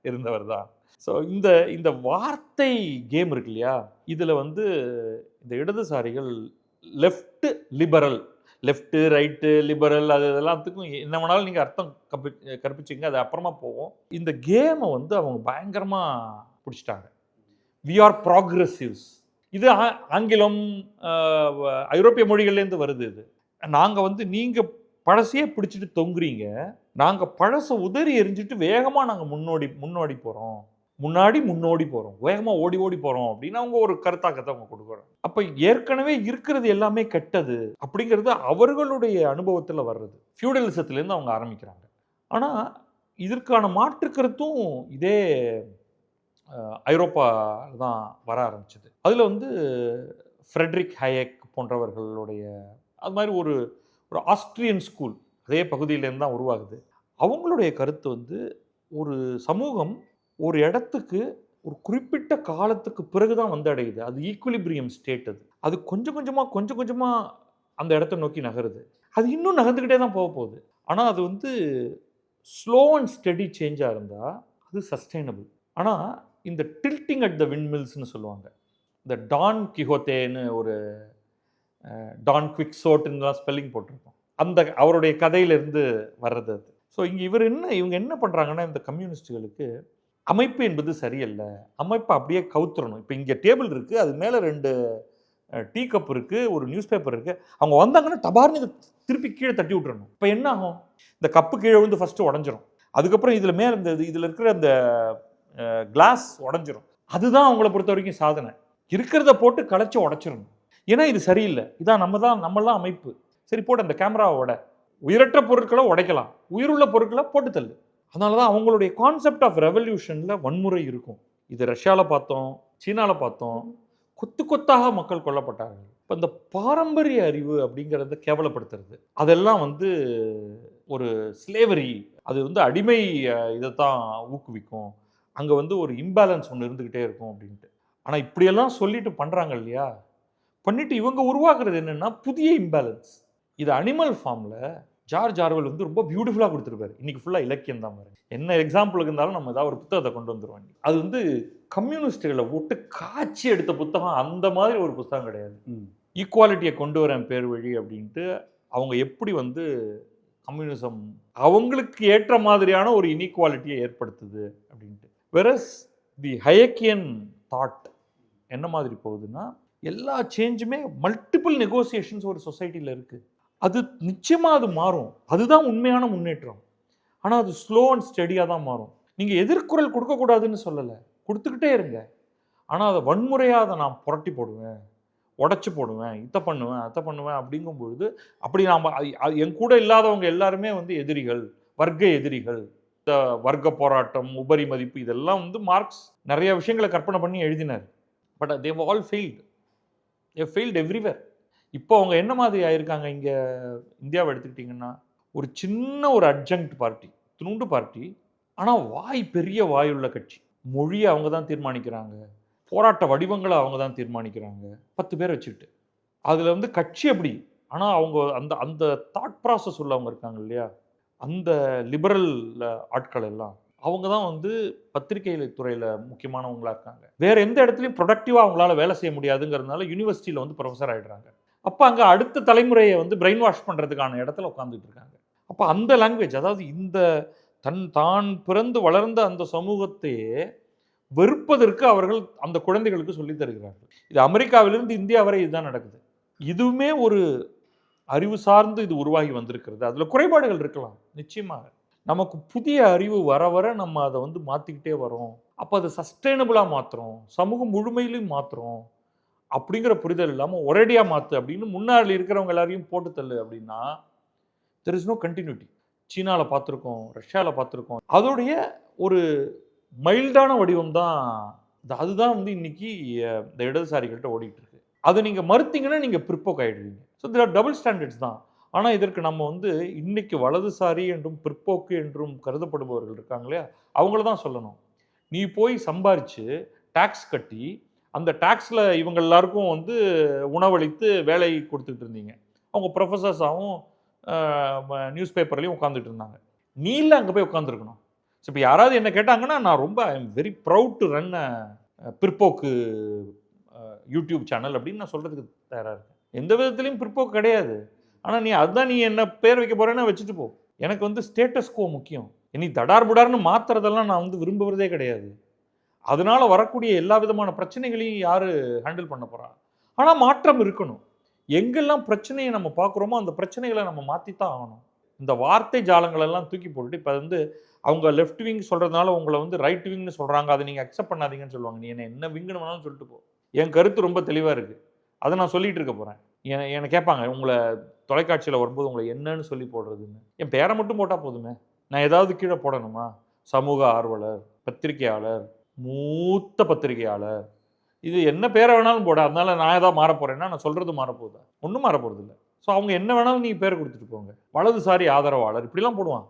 இருந்தவர் தான். ஸோ இந்த வார்த்தை கேம் இருக்கு இல்லையா, இதில் வந்து இந்த இடதுசாரிகள் left liberal, left right liberal அது எல்லாத்துக்கும் என்ன வேணாலும் நீங்கள் அர்த்தம் கற்பிச்சிங்க, அது அப்புறமா போவோம். இந்த கேமை வந்து அவங்க பயங்கரமாக பிடிச்சிட்டாங்க. We are progressives. இது ஆங்கிலம் ஐரோப்பிய மொழிகள்லேருந்து வருது. இது நாங்கள் வந்து நீங்கள் பழசையே பிடிச்சிட்டு தொங்குறீங்க, நாங்கள் பழசை உதறி எரிஞ்சிட்டு வேகமாக நாங்கள் முன்னோடி போகிறோம், வேகமாக ஓடி போகிறோம் அப்படின்னு அவங்க ஒரு கருத்தாக்கத்தை அவங்க கொடுக்குறோம். அப்போ ஏற்கனவே இருக்கிறது எல்லாமே கெட்டது அப்படிங்கிறது அவர்களுடைய அனுபவத்தில் வர்றது, ஃபியூடலிசத்துலேருந்து அவங்க ஆரம்பிக்கிறாங்க. ஆனால் இதற்கான மாற்றுக்கருத்தும் இதே ஐரோப்பாவில் தான் வர ஆரம்பிச்சது. அதில் வந்து ஃப்ரெட்ரிக் ஹயக் போன்றவர்களுடைய அது மாதிரி ஒரு ஆஸ்ட்ரியன் ஸ்கூல் அதே பகுதியிலேருந்து தான் உருவாகுது. அவங்களுடைய கருத்து வந்து ஒரு சமூகம் ஒரு இடத்துக்கு ஒரு குறிப்பிட்ட காலத்துக்கு பிறகு தான் வந்து அடையுது, அது ஈக்குலிபிரியம் ஸ்டேட். அது கொஞ்சம் கொஞ்சமாக அந்த இடத்த நோக்கி நகருது. அது இன்னும் நகர்ந்துக்கிட்டே தான் போகுது. ஆனால் அது வந்து ஸ்லோ அண்ட் ஸ்டெடி சேஞ்சாக இருந்தால் அது சஸ்டைனபிள். ஆனால் இந்த டில்ட்டிங் அட் த விண்ட்மில்ஸ்னு சொல்லுவாங்க, இந்த டான் கிஹோத்தேன்னு ஒரு டான் குவிக்ஸோட்டுன்னுலாம் ஸ்பெல்லிங் போட்டிருக்கோம், அந்த அவருடைய கதையிலேருந்து வர்றது அது. ஸோ இவங்க என்ன பண்ணுறாங்கன்னா, இந்த கம்யூனிஸ்டுகளுக்கு அமைப்பு என்பது சரியல்ல, அமைப்பை அப்படியே கவுத்துறணும். இப்போ இங்கே டேபிள் இருக்குது, அது மேலே 2 டீ கப் இருக்குது, ஒரு நியூஸ் பேப்பர் இருக்குது, அவங்க வந்தாங்கன்னா டபார்னு இதை திருப்பி கீழே தட்டி விட்டுறணும். இப்போ என்ன ஆகும், இந்த கப்பு கீழே வந்து ஃபஸ்ட்டு உடஞ்சிரும், அதுக்கப்புறம் இதில் மேலே இதில் இருக்கிற அந்த கிளாஸ் உடஞ்சிரும். அதுதான் அவங்கள பொறுத்த வரைக்கும் சாதனை. இருக்கிறத போட்டு களைச்சி உடச்சிடணும். ஏன்னா இது சரியில்லை, இதான் நம்மளாம் அமைப்பு. சரி போட்டு அந்த கேமராவோட உயிரற்ற பொருட்களை உடைக்கலாம், உயிருள்ள பொருட்களை போட்டு தள்ளு. அதனால தான் அவங்களுடைய கான்செப்ட் ஆஃப் ரெவல்யூஷனில் வன்முறை இருக்கும். இது ரஷ்யாவில் பார்த்தோம், சீனாவில் பார்த்தோம், கொத்தாக மக்கள் கொல்லப்பட்டார்கள். இப்போ இந்த பாரம்பரிய அறிவு அப்படிங்கிறத கேவலப்படுத்துறது, அதெல்லாம் வந்து ஒரு ஸ்லேவரி, அது வந்து அடிமை இதை தான் ஊக்குவிக்கும், அங்கே வந்து ஒரு இம்பேலன்ஸ் ஒன்று இருந்துக்கிட்டே இருக்கும் அப்படின்ட்டு. ஆனால் இப்படியெல்லாம் சொல்லிட்டு பண்ணுறாங்க இல்லையா, பண்ணிட்டு இவங்க உருவாக்குறது என்னென்னா புதிய இம்பேலன்ஸ். இது அனிமல் ஃபார்மில் ஜார்ஜ் ஆர்வெல் வந்து ரொம்ப பியூட்டிஃபுல்லாக கொடுத்துருப்பாரு. இன்றைக்கி ஃபுல்லாக இலக்கியம் தான் பாருங்க, என்ன எக்ஸாம்பிளுக்கு இருந்தாலும் நம்ம ஏதாவது ஒரு புத்தகத்தை கொண்டு வந்துடுவோம். அது வந்து கம்யூனிஸ்டுகளை விட்டு காட்சி எடுத்த புத்தகம், அந்த மாதிரி ஒரு புத்தகம் கிடையாது. ஈக்குவாலிட்டியை கொண்டு வரேன் பேர் வழி அப்படின்ட்டு அவங்க எப்படி வந்து கம்யூனிசம் அவங்களுக்கு ஏற்ற மாதிரியான ஒரு இன்இக்வாலிட்டியை ஏற்படுத்துது அப்படின்ட்டு. வெரஸ் தி ஹயக்கியன் தாட் என்ன மாதிரி போகுதுன்னா, எல்லா சேஞ்சுமே மல்டிபிள் நெகோசியேஷன்ஸ் ஒரு சொசைட்டியில் இருக்குது. அது நிச்சயமாக அது மாறும், அதுதான் உண்மையான முன்னேற்றம். ஆனால் அது ஸ்லோ அண்ட் ஸ்டெடியாக தான் மாறும். நீங்கள் எதிர்குரல் கொடுக்கக்கூடாதுன்னு சொல்லலை, கொடுத்துக்கிட்டே இருங்க. ஆனால் அதை வன்முறையாக அதை நான் புரட்டி போடுவேன், உடச்சி போடுவேன், இதை பண்ணுவேன், அதை பண்ணுவேன் அப்படிங்கும் பொழுது அப்படி நாம் என் கூட இல்லாதவங்க எல்லாருமே வந்து எதிரிகள், வர்க்க எதிரிகள், இந்த வர்க்க போராட்டம், உபரி மதிப்பு, இதெல்லாம் வந்து மார்க்ஸ் நிறைய விஷயங்களை கற்பனை பண்ணி எழுதினார். But they all failed. They failed everywhere. இப்போ அவங்க என்ன மாதிரி ஆயிருக்காங்க? இங்கே இந்தியாவை எடுத்துக்கிட்டிங்கன்னா, ஒரு சின்ன ஒரு அட்ஜங்க்ட் பார்ட்டி, துணுண்டு பார்ட்டி, ஆனால் வாய் பெரிய வாயுள்ள கட்சி. மொழியை அவங்க தான் தீர்மானிக்கிறாங்க, போராட்ட வடிவங்களை அவங்க தான் தீர்மானிக்கிறாங்க, 10 பேர் வச்சுக்கிட்டு. அதில் வந்து கட்சி அப்படி, ஆனால் அவங்க அந்த அந்த தாட் ப்ராசஸ் உள்ளவங்க இருக்காங்க இல்லையா, அந்த லிபரல் ஆட்கள் எல்லாம் அவங்க தான் வந்து பத்திரிகை துறையில் முக்கியமானவங்களா இருக்காங்க. வேற எந்த இடத்துலையும் ப்ரொடக்டிவாக அவங்களால வேலை செய்ய முடியாதுங்கிறதுனால யூனிவர்சிட்டியில் வந்து ப்ரொஃபஸர் ஆகிடுறாங்க. அப்போ அங்கே அடுத்த தலைமுறையை வந்து பிரெயின் வாஷ் பண்ணுறதுக்கான இடத்துல உட்காந்துட்டு இருக்காங்க. அப்போ அந்த லாங்குவேஜ், அதாவது இந்த தான் பிறந்து வளர்ந்த அந்த சமூகத்தையே வெறுப்பதற்கு அவர்கள் அந்த குழந்தைகளுக்கு சொல்லித் தருகிறார்கள். இது அமெரிக்காவிலிருந்து இந்தியா வரை இதுதான் நடக்குது. இதுவுமே ஒரு அறிவு சார்ந்து இது உருவாகி வந்திருக்கிறது. அதில் குறைபாடுகள் இருக்கலாம் நிச்சயமாக. நமக்கு புதிய அறிவு வர வர நம்ம அதை வந்து மாற்றிக்கிட்டே வரோம். அப்போ அதை சஸ்டைனபிளாக மாற்றுறோம், சமூகம் முழுமையிலையும் மாற்றுறோம் அப்படிங்கிற புரிதல் இல்லாமல் ஒரேடியாக மாற்று அப்படின்னு முன்னாடி இருக்கிறவங்க எல்லாரையும் போட்டு தள்ளு அப்படின்னா தெர் இஸ் நோ கண்டினியூட்டி. சீனாவில் பார்த்துருக்கோம், ரஷ்யாவில் பார்த்துருக்கோம். அதோடைய ஒரு மைல்டான வடிவம் தான் அதுதான் வந்து இன்னைக்கு இந்த இடதுசாரிகள்கிட்ட ஓடிட்டு இருக்கு. அதை நீங்கள் மறுத்தீங்கன்னா நீங்கள் பிற்போக்காயிடுவீங்க. ஸோ இதில் டபுள் ஸ்டாண்டர்ட்ஸ் தான். ஆனால் இதற்கு நம்ம வந்து இன்னைக்கு வலதுசாரி என்றும் பிற்போக்கு என்றும் கருதப்படுபவர்கள் இருக்காங்க இல்லையா, அவங்கள தான் சொல்லணும். நீ போய் சம்பாரித்து டேக்ஸ் கட்டி அந்த டேக்ஸில் இவங்க எல்லாருக்கும் வந்து உணவளித்து வேலை கொடுத்துட்டு இருந்தீங்க. அவங்க ப்ரொஃபஸர்ஸாகவும் நியூஸ் பேப்பர்லேயும் உட்காந்துட்டு இருந்தாங்க. நீ இல்லை அங்கே போய் உட்காந்துருக்கணும். ஸோ இப்போ யாராவது என்ன கேட்டாங்கன்னா நான் ரொம்ப I am very proud to run பிற்போக்கு யூடியூப் சேனல் அப்படின்னு நான் சொல்கிறதுக்கு தயாராக இருக்கேன். எந்த விதத்துலையும் பிற்போக்கு கிடையாது. ஆனால் நீ அதுதான் நீ என்ன பேர் வைக்க போகிறேன்னா வச்சுட்டு போ. எனக்கு வந்து ஸ்டேட்டஸ் கோ முக்கியம். நீ தடார் புடார்னு மாற்றுறதெல்லாம் நான் வந்து விரும்புகிறதே கிடையாது. அதனால வரக்கூடிய எல்லா விதமான பிரச்சனைகளையும் யார் ஹேண்டில் பண்ண போகிறா? ஆனால் மாற்றம் இருக்கணும். எங்கெல்லாம் பிரச்சனையை நம்ம பார்க்குறோமோ அந்த பிரச்சனைகளை நம்ம மாற்றித்தான் ஆகணும். இந்த வார்த்தை ஜாலங்களெல்லாம் தூக்கி போட்டுட்டு இப்போ வந்து அவங்க லெஃப்ட் விங் சொல்கிறதுனால உங்களை வந்து ரைட் விங்னு சொல்கிறாங்க, அதை நீங்கள் அக்செப்ட் பண்ணாதீங்கன்னு சொல்லுவாங்க. நீ என்ன விங்குன்னு வேணாலும் சொல்லிட்டு போ. என் கருத்து ரொம்ப தெளிவாக இருக்குது, அதை நான் சொல்லிகிட்டு இருக்க போகிறேன். என்னை கேட்பாங்க உங்களை தொலைக்காட்சியில் வரும்போது உங்களை என்னன்னு சொல்லி போடுறதுன்னு. என் பேரை மட்டும் போட்டால் போதுமே, நான் ஏதாவது கீழே போடணுமா? சமூக ஆர்வலர், பத்திரிகையாளர், மூத்த பத்திரிகையாளர், இது என்ன பேரை வேணாலும் போட. அதனால நான் ஏதாவது மாற போகிறேன்னா நான் சொல்கிறது மாறப்போகுதா? ஒன்றும் மாற போகிறது இல்லை. ஸோ அவங்க என்ன வேணாலும் நீ பேர் கொடுத்துட்டு போங்க. வலதுசாரி ஆதரவாளர் இப்படிலாம் போடுவான்,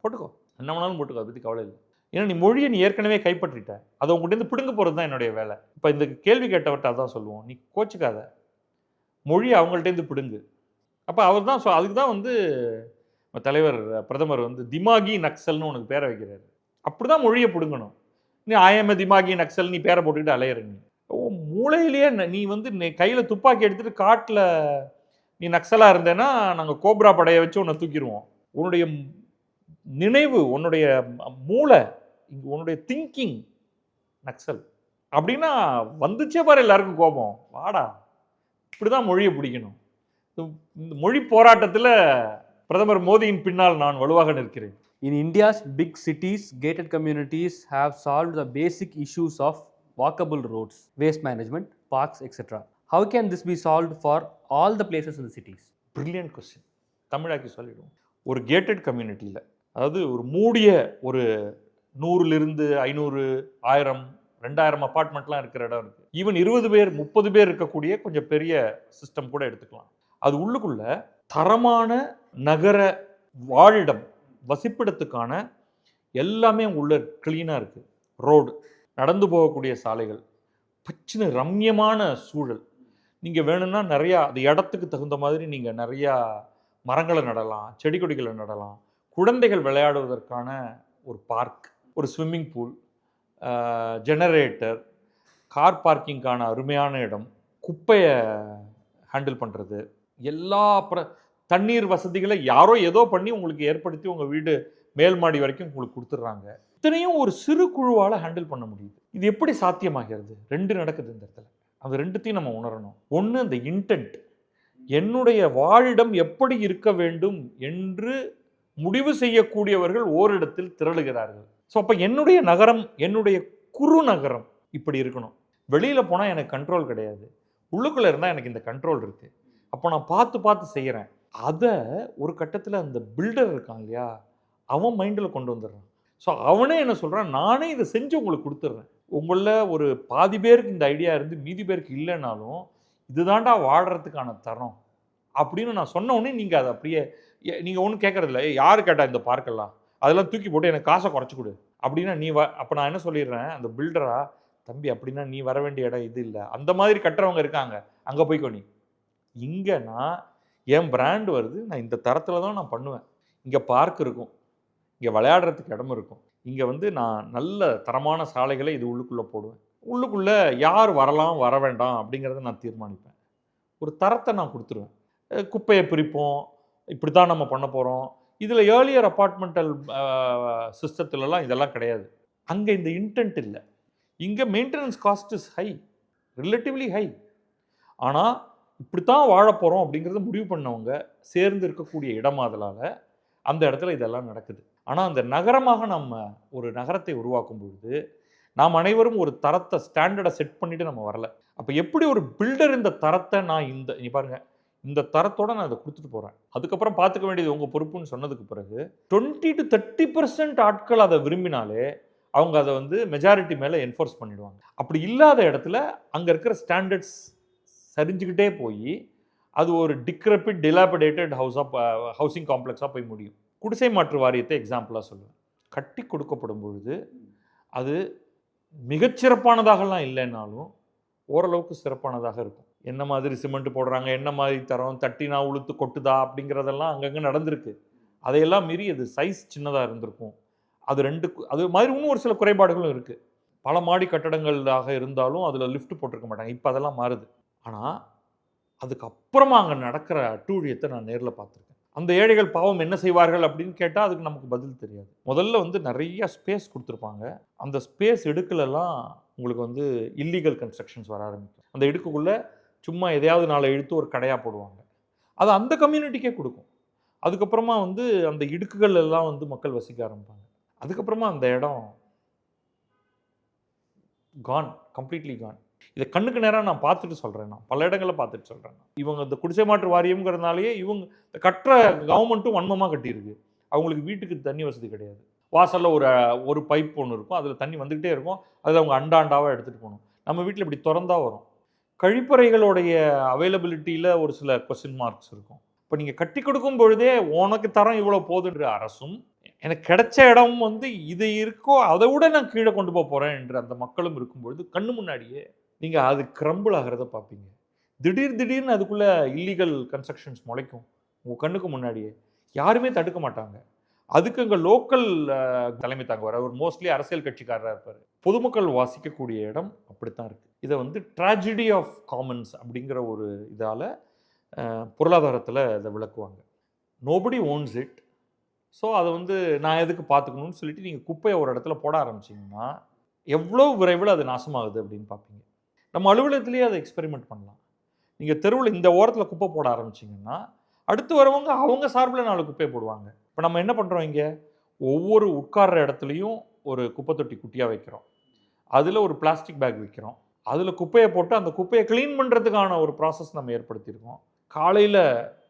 போட்டுக்கோ, என்ன வேணாலும் போட்டுக்கோ, அதை பற்றி கவலை இல்லை. ஏன்னா நீ மொழியை நீ ஏற்கனவே கைப்பற்றிட்ட, அதை உங்கள்கிட்ட பிடுங்க போகிறது தான் என்னுடைய வேலை. இப்போ இந்த கேள்வி கேட்டவர்கிட்ட அதான் சொல்லுவோம், நீ கோச்சிக்காத, மொழி அவங்கள்ட்டேருந்து பிடுங்கு. அப்போ அவர் தான் அதுக்கு தான் வந்து தலைவர் பிரதமர் வந்து திமாகி நக்சல்னு உனக்கு பேரை வைக்கிறாரு. அப்படி தான் மொழியை பிடுங்கணும். நீ ஆயம திமாகி நக்சல் நீ பேரை போட்டுக்கிட்டு அலையிற. நீ மூளையிலேயே நீ வந்து கையில் துப்பாக்கி எடுத்துகிட்டு காட்டில் நீ நக்சலாக இருந்தேன்னா நாங்கள் கோப்ரா படையை வச்சு உன்னை தூக்கிடுவோம். உன்னுடைய நினைவு, உன்னுடைய மூளை, உன்னுடைய திங்கிங் நக்சல் அப்படின்னா வந்துச்சே பாரு எல்லாருக்கும் கோபம். வாடா, இப்படி தான் மொழியை பிடிக்கணும். இந்த மொழி போராட்டத்தில் பிரதமர் மோடியின் பின்னால் நான் வலுவாக நிற்கிறேன். In India's big cities, gated communities have solved the basic issues of walkable roads, waste management, parks, etc. How can this be solved for all the places in the cities? Brilliant question. தமிழாக்கி சொல்லிடுவோம். ஒரு gated கம்யூனிட்டியில், அதாவது ஒரு மூடிய ஒரு 100லிருந்து 500, 1000, 2000 அப்பார்ட்மெண்ட்லாம் இருக்கிற இடம் இருக்குது. ஈவன் 20 பேர் 30 பேர் இருக்கக்கூடிய கொஞ்சம் பெரிய சிஸ்டம் கூட எடுத்துக்கலாம். அது உள்ளுக்குள்ள தரமான நகர வாழிடம், வசிப்பிடத்துக்கான எல்லாமே உள்ள கிளீனாக இருக்குது. ரோடு, நடந்து போகக்கூடிய சாலைகள், பச்சின ரம்யமான சூழல். நீங்கள் வேணும்னா நிறையா அது இடத்துக்கு தகுந்த மாதிரி நீங்கள் நிறையா மரங்களை நடலாம், செடி கொடிகளை நடலாம். குழந்தைகள் விளையாடுவதற்கான ஒரு பார்க், ஒரு ஸ்விம்மிங் பூல், ஜெனரேட்டர், கார் பார்க்கிங்கான அருமையான இடம், குப்பையை ஹேண்டில் பண்ணுறது, எல்லா தண்ணீர் வசதிகளை யாரோ ஏதோ பண்ணி உங்களுக்கு ஏற்படுத்தி உங்கள் வீடு மேல் மாடி வரைக்கும் உங்களுக்கு கொடுத்துட்றாங்க. இத்தனையும் ஒரு சிறு குழுவால் ஹேண்டில் பண்ண முடியுது. இது எப்படி சாத்தியமாகிறது? 2 நடக்குது இந்த இடத்துல. அந்த 2த்தையும் நம்ம உணரணும். ஒன்று, அந்த இன்டென்ட், என்னுடைய வாழிடம் எப்படி இருக்க வேண்டும் என்று முடிவு செய்யக்கூடியவர்கள் ஓரிடத்தில் திரளுகிறார்கள். ஸோ அப்போ என்னுடைய நகரம், என்னுடைய குறு நகரம் இப்படி இருக்கணும். வெளியில் போனால் எனக்கு கண்ட்ரோல் கிடையாது, உள்ளுக்குள்ளே இருந்தால் எனக்கு இந்த கண்ட்ரோல் இருக்குது, அப்போ நான் பார்த்து பார்த்து செய்கிறேன். அதை ஒரு கட்டத்தில் அந்த பில்டர் இருக்கான் இல்லையா, அவன் மைண்டில் கொண்டு வந்துடுறான். ஸோ அவனே என்ன சொல்கிறான், நானே இதை செஞ்சு உங்களுக்கு கொடுத்துட்றேன். உங்களில் ஒரு பாதி பேருக்கு இந்த ஐடியா இருந்து மீதி பேருக்கு இல்லைனாலும் இதுதான்டா வாழ்கிறதுக்கான தரம் அப்படின்னு நான் சொன்ன உடனே நீங்கள் அதை அப்படியே நீங்கள் ஒன்றும் கேட்குறதில்ல, யார் கேட்டா இந்த பார்க்கெல்லாம், அதெல்லாம் தூக்கி போட்டு எனக்கு காசை குறைச்சி கொடு அப்படின்னா நீ அப்போ நான் என்ன சொல்லிடுறேன், அந்த பில்டரா, தம்பி அப்படின்னா நீ வர வேண்டிய இடம் இது இல்லை, அந்த மாதிரி கட்டுறவங்க இருக்காங்க, அங்கே போய்க்கோ நீ. இங்கே நான் என் பிராண்ட் வருது, நான் இந்த தரத்தில் தான் நான் பண்ணுவேன். இங்கே பார்க் இருக்கும், இங்கே விளையாடுறதுக்கு இடம் இருக்கும், இங்கே வந்து நான் நல்ல தரமான சாலைகளை இது உள்ளுக்குள்ளே போடுவேன். உள்ளுக்குள்ளே யார் வரலாம் வர வேண்டாம் அப்படிங்கிறத நான் தீர்மானிப்பேன். ஒரு தரத்தை நான் கொடுத்துருவேன். குப்பையை பிரிப்போம், இப்படி தான் நம்ம பண்ண போகிறோம். இதில் ஏர்லியர் அப்பார்ட்மெண்டல் சிஸ்டத்துலலாம் இதெல்லாம் கிடையாது. அங்கே இந்த இன்டென்ட் இல்லை. இங்கே maintenance cost is high, relatively high. ஆனால் இப்படி தான் வாழ போகிறோம் அப்படிங்கிறத முடிவு பண்ணவங்க சேர்ந்து இருக்கக்கூடிய இடமாதலால் அந்த இடத்துல இதெல்லாம் நடக்குது. ஆனால் அந்த நகரமாக நம்ம ஒரு நகரத்தை உருவாக்கும் பொழுது நாம் அனைவரும் ஒரு தரத்தை ஸ்டாண்டர்டை செட் பண்ணிவிட்டு நம்ம வரல. அப்போ எப்படி ஒரு பில்டர் இந்த தரத்தை நான் நீ பாருங்கள், இந்த தரத்தோடு நான் இதை கொடுத்துட்டு போகிறேன், அதுக்கப்புறம் பார்த்துக்க வேண்டியது உங்கள் பொறுப்புன்னு சொன்னதுக்கு பிறகு 20 to 30% ஆட்கள் அதை விரும்பினாலே அவங்க அதை வந்து மெஜாரிட்டி மேலே என்ஃபோர்ஸ் பண்ணிடுவாங்க. அப்படி இல்லாத இடத்துல அங்கே இருக்கிற ஸ்டாண்டர்ட்ஸ் சரிஞ்சுக்கிட்டே போய் அது ஒரு டிக்ரபிட் டிலாபிடேட்டட் ஹவுசிங் காம்ப்ளெக்ஸாக போய் முடியும். குடிசை மாற்று வாரியத்தை எக்ஸாம்பிளாக சொல்லுவேன். கட்டி கொடுக்கப்படும் பொழுது அது மிகச்சிறப்பானதாகலாம் இல்லைன்னாலும் ஓரளவுக்கு சிறப்பானதாக இருக்கும். என்ன மாதிரி சிமெண்ட் போடுறாங்க, என்ன மாதிரி தரம், தட்டினா உளுத்து கொட்டுதா அப்படிங்கிறதெல்லாம் அங்கங்கே நடந்திருக்கு. அதையெல்லாம் மீறி அது சைஸ் சின்னதாக இருந்திருக்கும். அது மாதிரி இன்னும் ஒரு சில குறைபாடுகளும் இருக்குது. பல மாடி கட்டடங்களாக இருந்தாலும் அதில் லிஃப்ட் போட்டிருக்க மாட்டாங்க. இப்போ அதெல்லாம் மாறுது. ஆனால் அதுக்கப்புறமா அங்கே நடக்கிற அட்டூழியத்தை நான் நேரில் பார்த்துருக்கேன். அந்த ஏழைகள் பாவம் என்ன செய்வார்கள் அப்படின்னு கேட்டால் அதுக்கு நமக்கு பதில் தெரியாது. முதல்ல வந்து நிறைய ஸ்பேஸ் கொடுத்துருப்பாங்க. அந்த ஸ்பேஸ் இடுக்குலலாம் உங்களுக்கு வந்து இல்லீகல் கன்ஸ்ட்ரக்ஷன்ஸ் வர ஆரம்பிக்கும். அந்த இடுக்குக்குள்ளே சும்மா எதையாவது நாளை இழுத்து ஒரு கடையாக போடுவாங்க. அது அந்த கம்யூனிட்டிக்கே கொடுக்கும். அதுக்கப்புறமா வந்து அந்த இடுக்குகள் எல்லாம் வந்து மக்கள் வசிக்க ஆரம்பிப்பாங்க. அதுக்கப்புறமா அந்த இடம் கான், கம்ப்ளீட்லி கான். இதை கண்ணுக்கு நேராக நான் பார்த்துட்டு சொல்கிறேன். நான் பல இடங்களில் பார்த்துட்டு சொல்கிறேன். இவங்க இந்த குடிசை மாற்று வாரியம்ங்கிறதுனாலேயே இவங்க கட்டுற கவர்மெண்ட்டும் வன்மமாக கட்டியிருக்கு. அவங்களுக்கு வீட்டுக்கு தண்ணி வசதி கிடையாது. வாசலில் ஒரு பைப் ஒன்று இருக்கும், அதில் தண்ணி வந்துக்கிட்டே இருக்கும். அதில் அவங்க அண்டாண்டாவாக எடுத்துகிட்டு போகணும். நம்ம வீட்டில் இப்படி திறந்தா வரும். கழிப்பறைகளுடைய அவைலபிலிட்டியில் ஒரு சில கொஸ்டின் மார்க்ஸ் இருக்கும். இப்போ நீங்கள் கட்டி கொடுக்கும் பொழுதே உனக்கு தரம் இவ்வளோ போதுன்ற அரசும், எனக்கு கிடைச்ச இடம் வந்து இது இருக்கோ அதை விட நான் கீழே கொண்டு போக போகிறேன் என்று அந்த மக்களும் இருக்கும்பொழுது கண்ணு முன்னாடியே நீங்கள் அது கிரம்பிள் ஆகிறத பார்ப்பீங்க. திடீர்னு அதுக்குள்ளே இல்லீகல் கன்ஸ்ட்ரக்ஷன்ஸ் முளைக்கும் உங்கள் கண்ணுக்கு முன்னாடியே. யாருமே தடுக்க மாட்டாங்க. அதுக்கு அங்கே லோக்கல் தலைமை தாங்குவார். அவர் மோஸ்ட்லி அரசியல் கட்சிக்காரராக இருப்பார். பொதுமக்கள் வாசிக்கக்கூடிய இடம் அப்படித்தான் இருக்குது. இதை வந்து ட்ராஜடி ஆஃப் காமன்ஸ் அப்படிங்கிற ஒரு இதால் பொருளாதாரத்தில் இதை விளக்குவாங்க. Nobody owns it. ஸோ அதை வந்து நான் எதுக்கு பார்த்துக்கணும்னு சொல்லிட்டு நீங்கள் குப்பையை ஒரு இடத்துல போட ஆரம்பிச்சிங்கன்னா எவ்வளோ விரைவில் அது நாசமாகுது அப்படின்னு பார்ப்பீங்க. நம்ம அலுவலகத்திலேயே அதை எக்ஸ்பெரிமெண்ட் பண்ணலாம். நீங்கள் தெருவில் இந்த ஓரத்தில் குப்பை போட ஆரம்பிச்சிங்கன்னா அடுத்து வரவங்க அவங்க சார்பில் 4 குப்பையை போடுவாங்க. இப்போ நம்ம என்ன பண்ணுறோம், இங்கே ஒவ்வொரு உட்கார்ற இடத்துலையும் ஒரு குப்பை தொட்டி குட்டியாக வைக்கிறோம். அதில் ஒரு பிளாஸ்டிக் பேக் வைக்கிறோம். அதில் குப்பையை போட்டு அந்த குப்பையை க்ளீன் பண்ணுறதுக்கான ஒரு ப்ராசஸ் நம்ம ஏற்படுத்தியிருக்கோம். காலையில்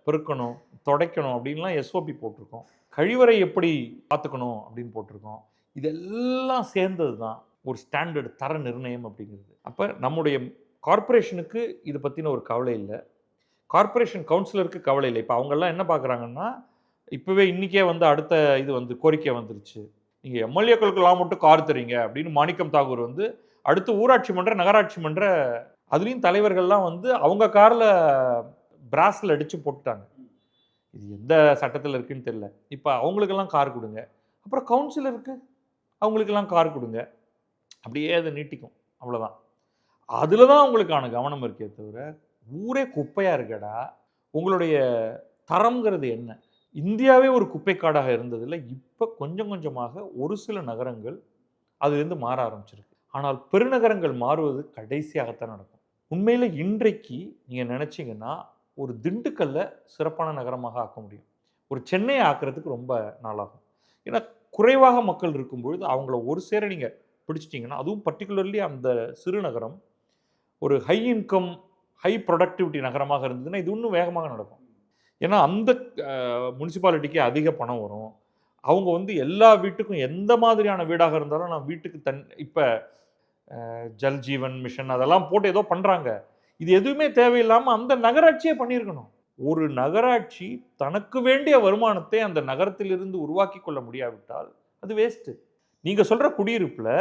பெருக்கணும், துடைக்கணும் அப்படின்லாம் எஸ்ஓபி போட்டிருக்கோம். கழிவறை எப்படி பார்த்துக்கணும் அப்படின்னு போட்டிருக்கோம். இதெல்லாம் சேர்ந்தது தான் ஒரு ஸ்டாண்டர்ட் தர நிர்ணயம் அப்படிங்கிறது. அப்போ நம்முடைய கார்ப்பரேஷனுக்கு இதை பற்றின ஒரு கவலை இல்லை, கார்ப்பரேஷன் கவுன்சிலருக்கு கவலை இல்லை. இப்போ அவங்கெல்லாம் என்ன பார்க்குறாங்கன்னா, இப்போவே இன்றைக்கே வந்து அடுத்த இது வந்து கோரிக்கை வந்துருச்சு, நீங்கள் எம்எல்ஏக்களுக்கெல்லாம் மட்டும் கார் தரீங்க அப்படின்னு மாணிக்கம் தாகூர் வந்து அடுத்து ஊராட்சி மன்ற நகராட்சி மன்ற அதுலேயும் தலைவர்கள்லாம் வந்து அவங்க காரில் பிராஸில் அடித்து போட்டுட்டாங்க. இது எந்த சட்டத்தில் இருக்குதுன்னு தெரியல. இப்போ அவங்களுக்கெல்லாம் கார் கொடுங்க, அப்புறம் கவுன்சிலருக்கு அவங்களுக்கெல்லாம் கார் கொடுங்க, அப்படியே அதை நீட்டிக்கும். அவ்வளோதான். அதில் தான் உங்களுக்கான கவனம் இருக்கே தவிர ஊரே குப்பையாக இருக்கடா, உங்களுடைய தரம்ங்கிறது என்ன? இந்தியாவே ஒரு குப்பைக்காடாக இருந்ததில்லை. இப்போ கொஞ்சம் கொஞ்சமாக ஒரு சில நகரங்கள் அதுலேருந்து மாற ஆரம்பிச்சிருக்கு. ஆனால் பெருநகரங்கள் மாறுவது கடைசியாகத்தான் நடக்கும். உண்மையில் இன்றைக்கு நீங்கள் நினச்சிங்கன்னா ஒரு திண்டுக்கல்ல சிறப்பான நகரமாக ஆக்க முடியும். ஒரு சென்னையை ஆக்கிறதுக்கு ரொம்ப நாளாகும். ஏன்னா குறைவாக மக்கள் இருக்கும்பொழுது அவங்கள ஒரு சேர நீங்கள் பிடிச்சிட்டிங்கன்னா, அதுவும் பர்டிகுலர்லி அந்த சிறுநகரம் ஒரு ஹை இன்கம் ஹை ப்ரொடக்டிவிட்டி நகரமாக இருந்ததுன்னா இது இன்னும் வேகமாக நடக்கும். ஏன்னா அந்த முனிசிபாலிட்டிக்கு அதிக பணம் வரும். அவங்க வந்து எல்லா வீட்டுக்கும் எந்த மாதிரியான வீடாக இருந்தாலும் நான் வீட்டுக்கு இப்போ ஜல் ஜீவன் மிஷன் அதெல்லாம் போட்டு ஏதோ பண்ணுறாங்க. இது எதுவுமே தேவையில்லாமல் அந்த நகராட்சியே பண்ணியிருக்கணும். ஒரு நகராட்சி தனக்கு வேண்டிய வருமானத்தை அந்த நகரத்திலிருந்து உருவாக்கி கொள்ள முடியாவிட்டால் அது வேஸ்ட்டு. நீங்கள் சொல்கிற குடியிருப்பில்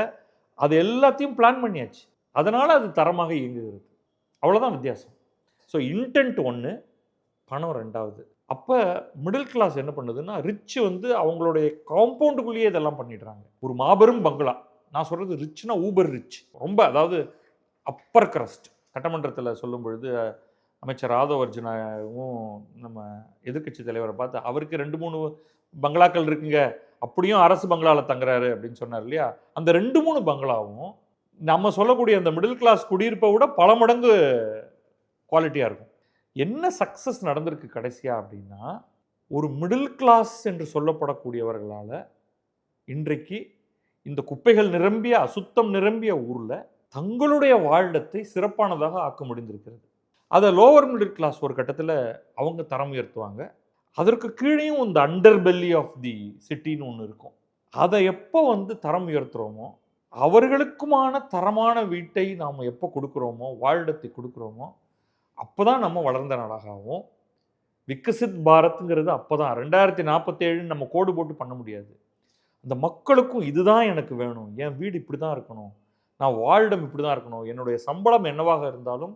அது எல்லாத்தையும் பிளான் பண்ணியாச்சு. அதனால் அது தரமாக இயங்குகிறது. அவ்வளோதான் வித்தியாசம். ஸோ இன்டென்ட் ஒன்று, பணம் ரெண்டாவது. அப்போ மிடில் கிளாஸ் என்ன பண்ணுதுன்னா, ரிச் வந்து அவங்களுடைய காம்பவுண்டுக்குள்ளேயே இதெல்லாம் பண்ணிடுறாங்க. ஒரு மாபெரும் பங்களா, நான் சொல்கிறது ரிச்னா ஊபர் ரிச், ரொம்ப அதாவது அப்பர் கிரஸ்ட். சட்டமன்றத்தில் சொல்லும் பொழுது அமைச்சர் ராதவ் அர்ஜுனாவும் நம்ம எதிர்க்கட்சி தலைவரை பார்த்து அவருக்கு 2-3 பங்களாக்கள் இருக்குங்க, அப்படியும் அரசு பங்களாவில் தங்குறாரு அப்படின்னு சொன்னார் இல்லையா. அந்த 2-3 பங்களாவும் நம்ம சொல்லக்கூடிய அந்த மிடில் கிளாஸ் குடியிருப்பை விட பல மடங்கு குவாலிட்டியாக இருக்கும். என்ன சக்ஸஸ் நடந்திருக்கு கடைசியாக அப்படின்னா, ஒரு மிடில் கிளாஸ் என்று சொல்லப்படக்கூடியவர்களால் இன்றைக்கு இந்த குப்பைகள் நிரம்பிய அசுத்தம் நிரம்பிய ஊரில் தங்களுடைய வாழ்டத்தை சிறப்பானதாக ஆக்க முடிந்திருக்கிறது. அதை லோவர் மிடில் கிளாஸ் ஒரு கட்டத்தில் அவங்க தரம் உயர்த்துவாங்க. அதற்கு கீழேயும் இந்த அண்டர் பெல்லி ஆஃப் தி சிட்டின்னு ஒன்று இருக்கும். அதை எப்போ வந்து தரம் உயர்த்துகிறோமோ, அவர்களுக்குமான தரமான வீட்டை நாம் எப்போ கொடுக்குறோமோ, வாழ்டத்தை கொடுக்குறோமோ, அப்போ தான் நம்ம வளர்ந்த நாடாகவும். விகசித் பாரத்ங்கிறது அப்போ தான் 2047 நம்ம கோடு போட்டு பண்ண முடியாது. அந்த மக்களுக்கும் இதுதான் எனக்கு வேணும், என் வீடு இப்படி தான் இருக்கணும், நான் வாழ்டம் இப்படி தான் இருக்கணும், என்னுடைய சம்பளம் என்னவாக இருந்தாலும்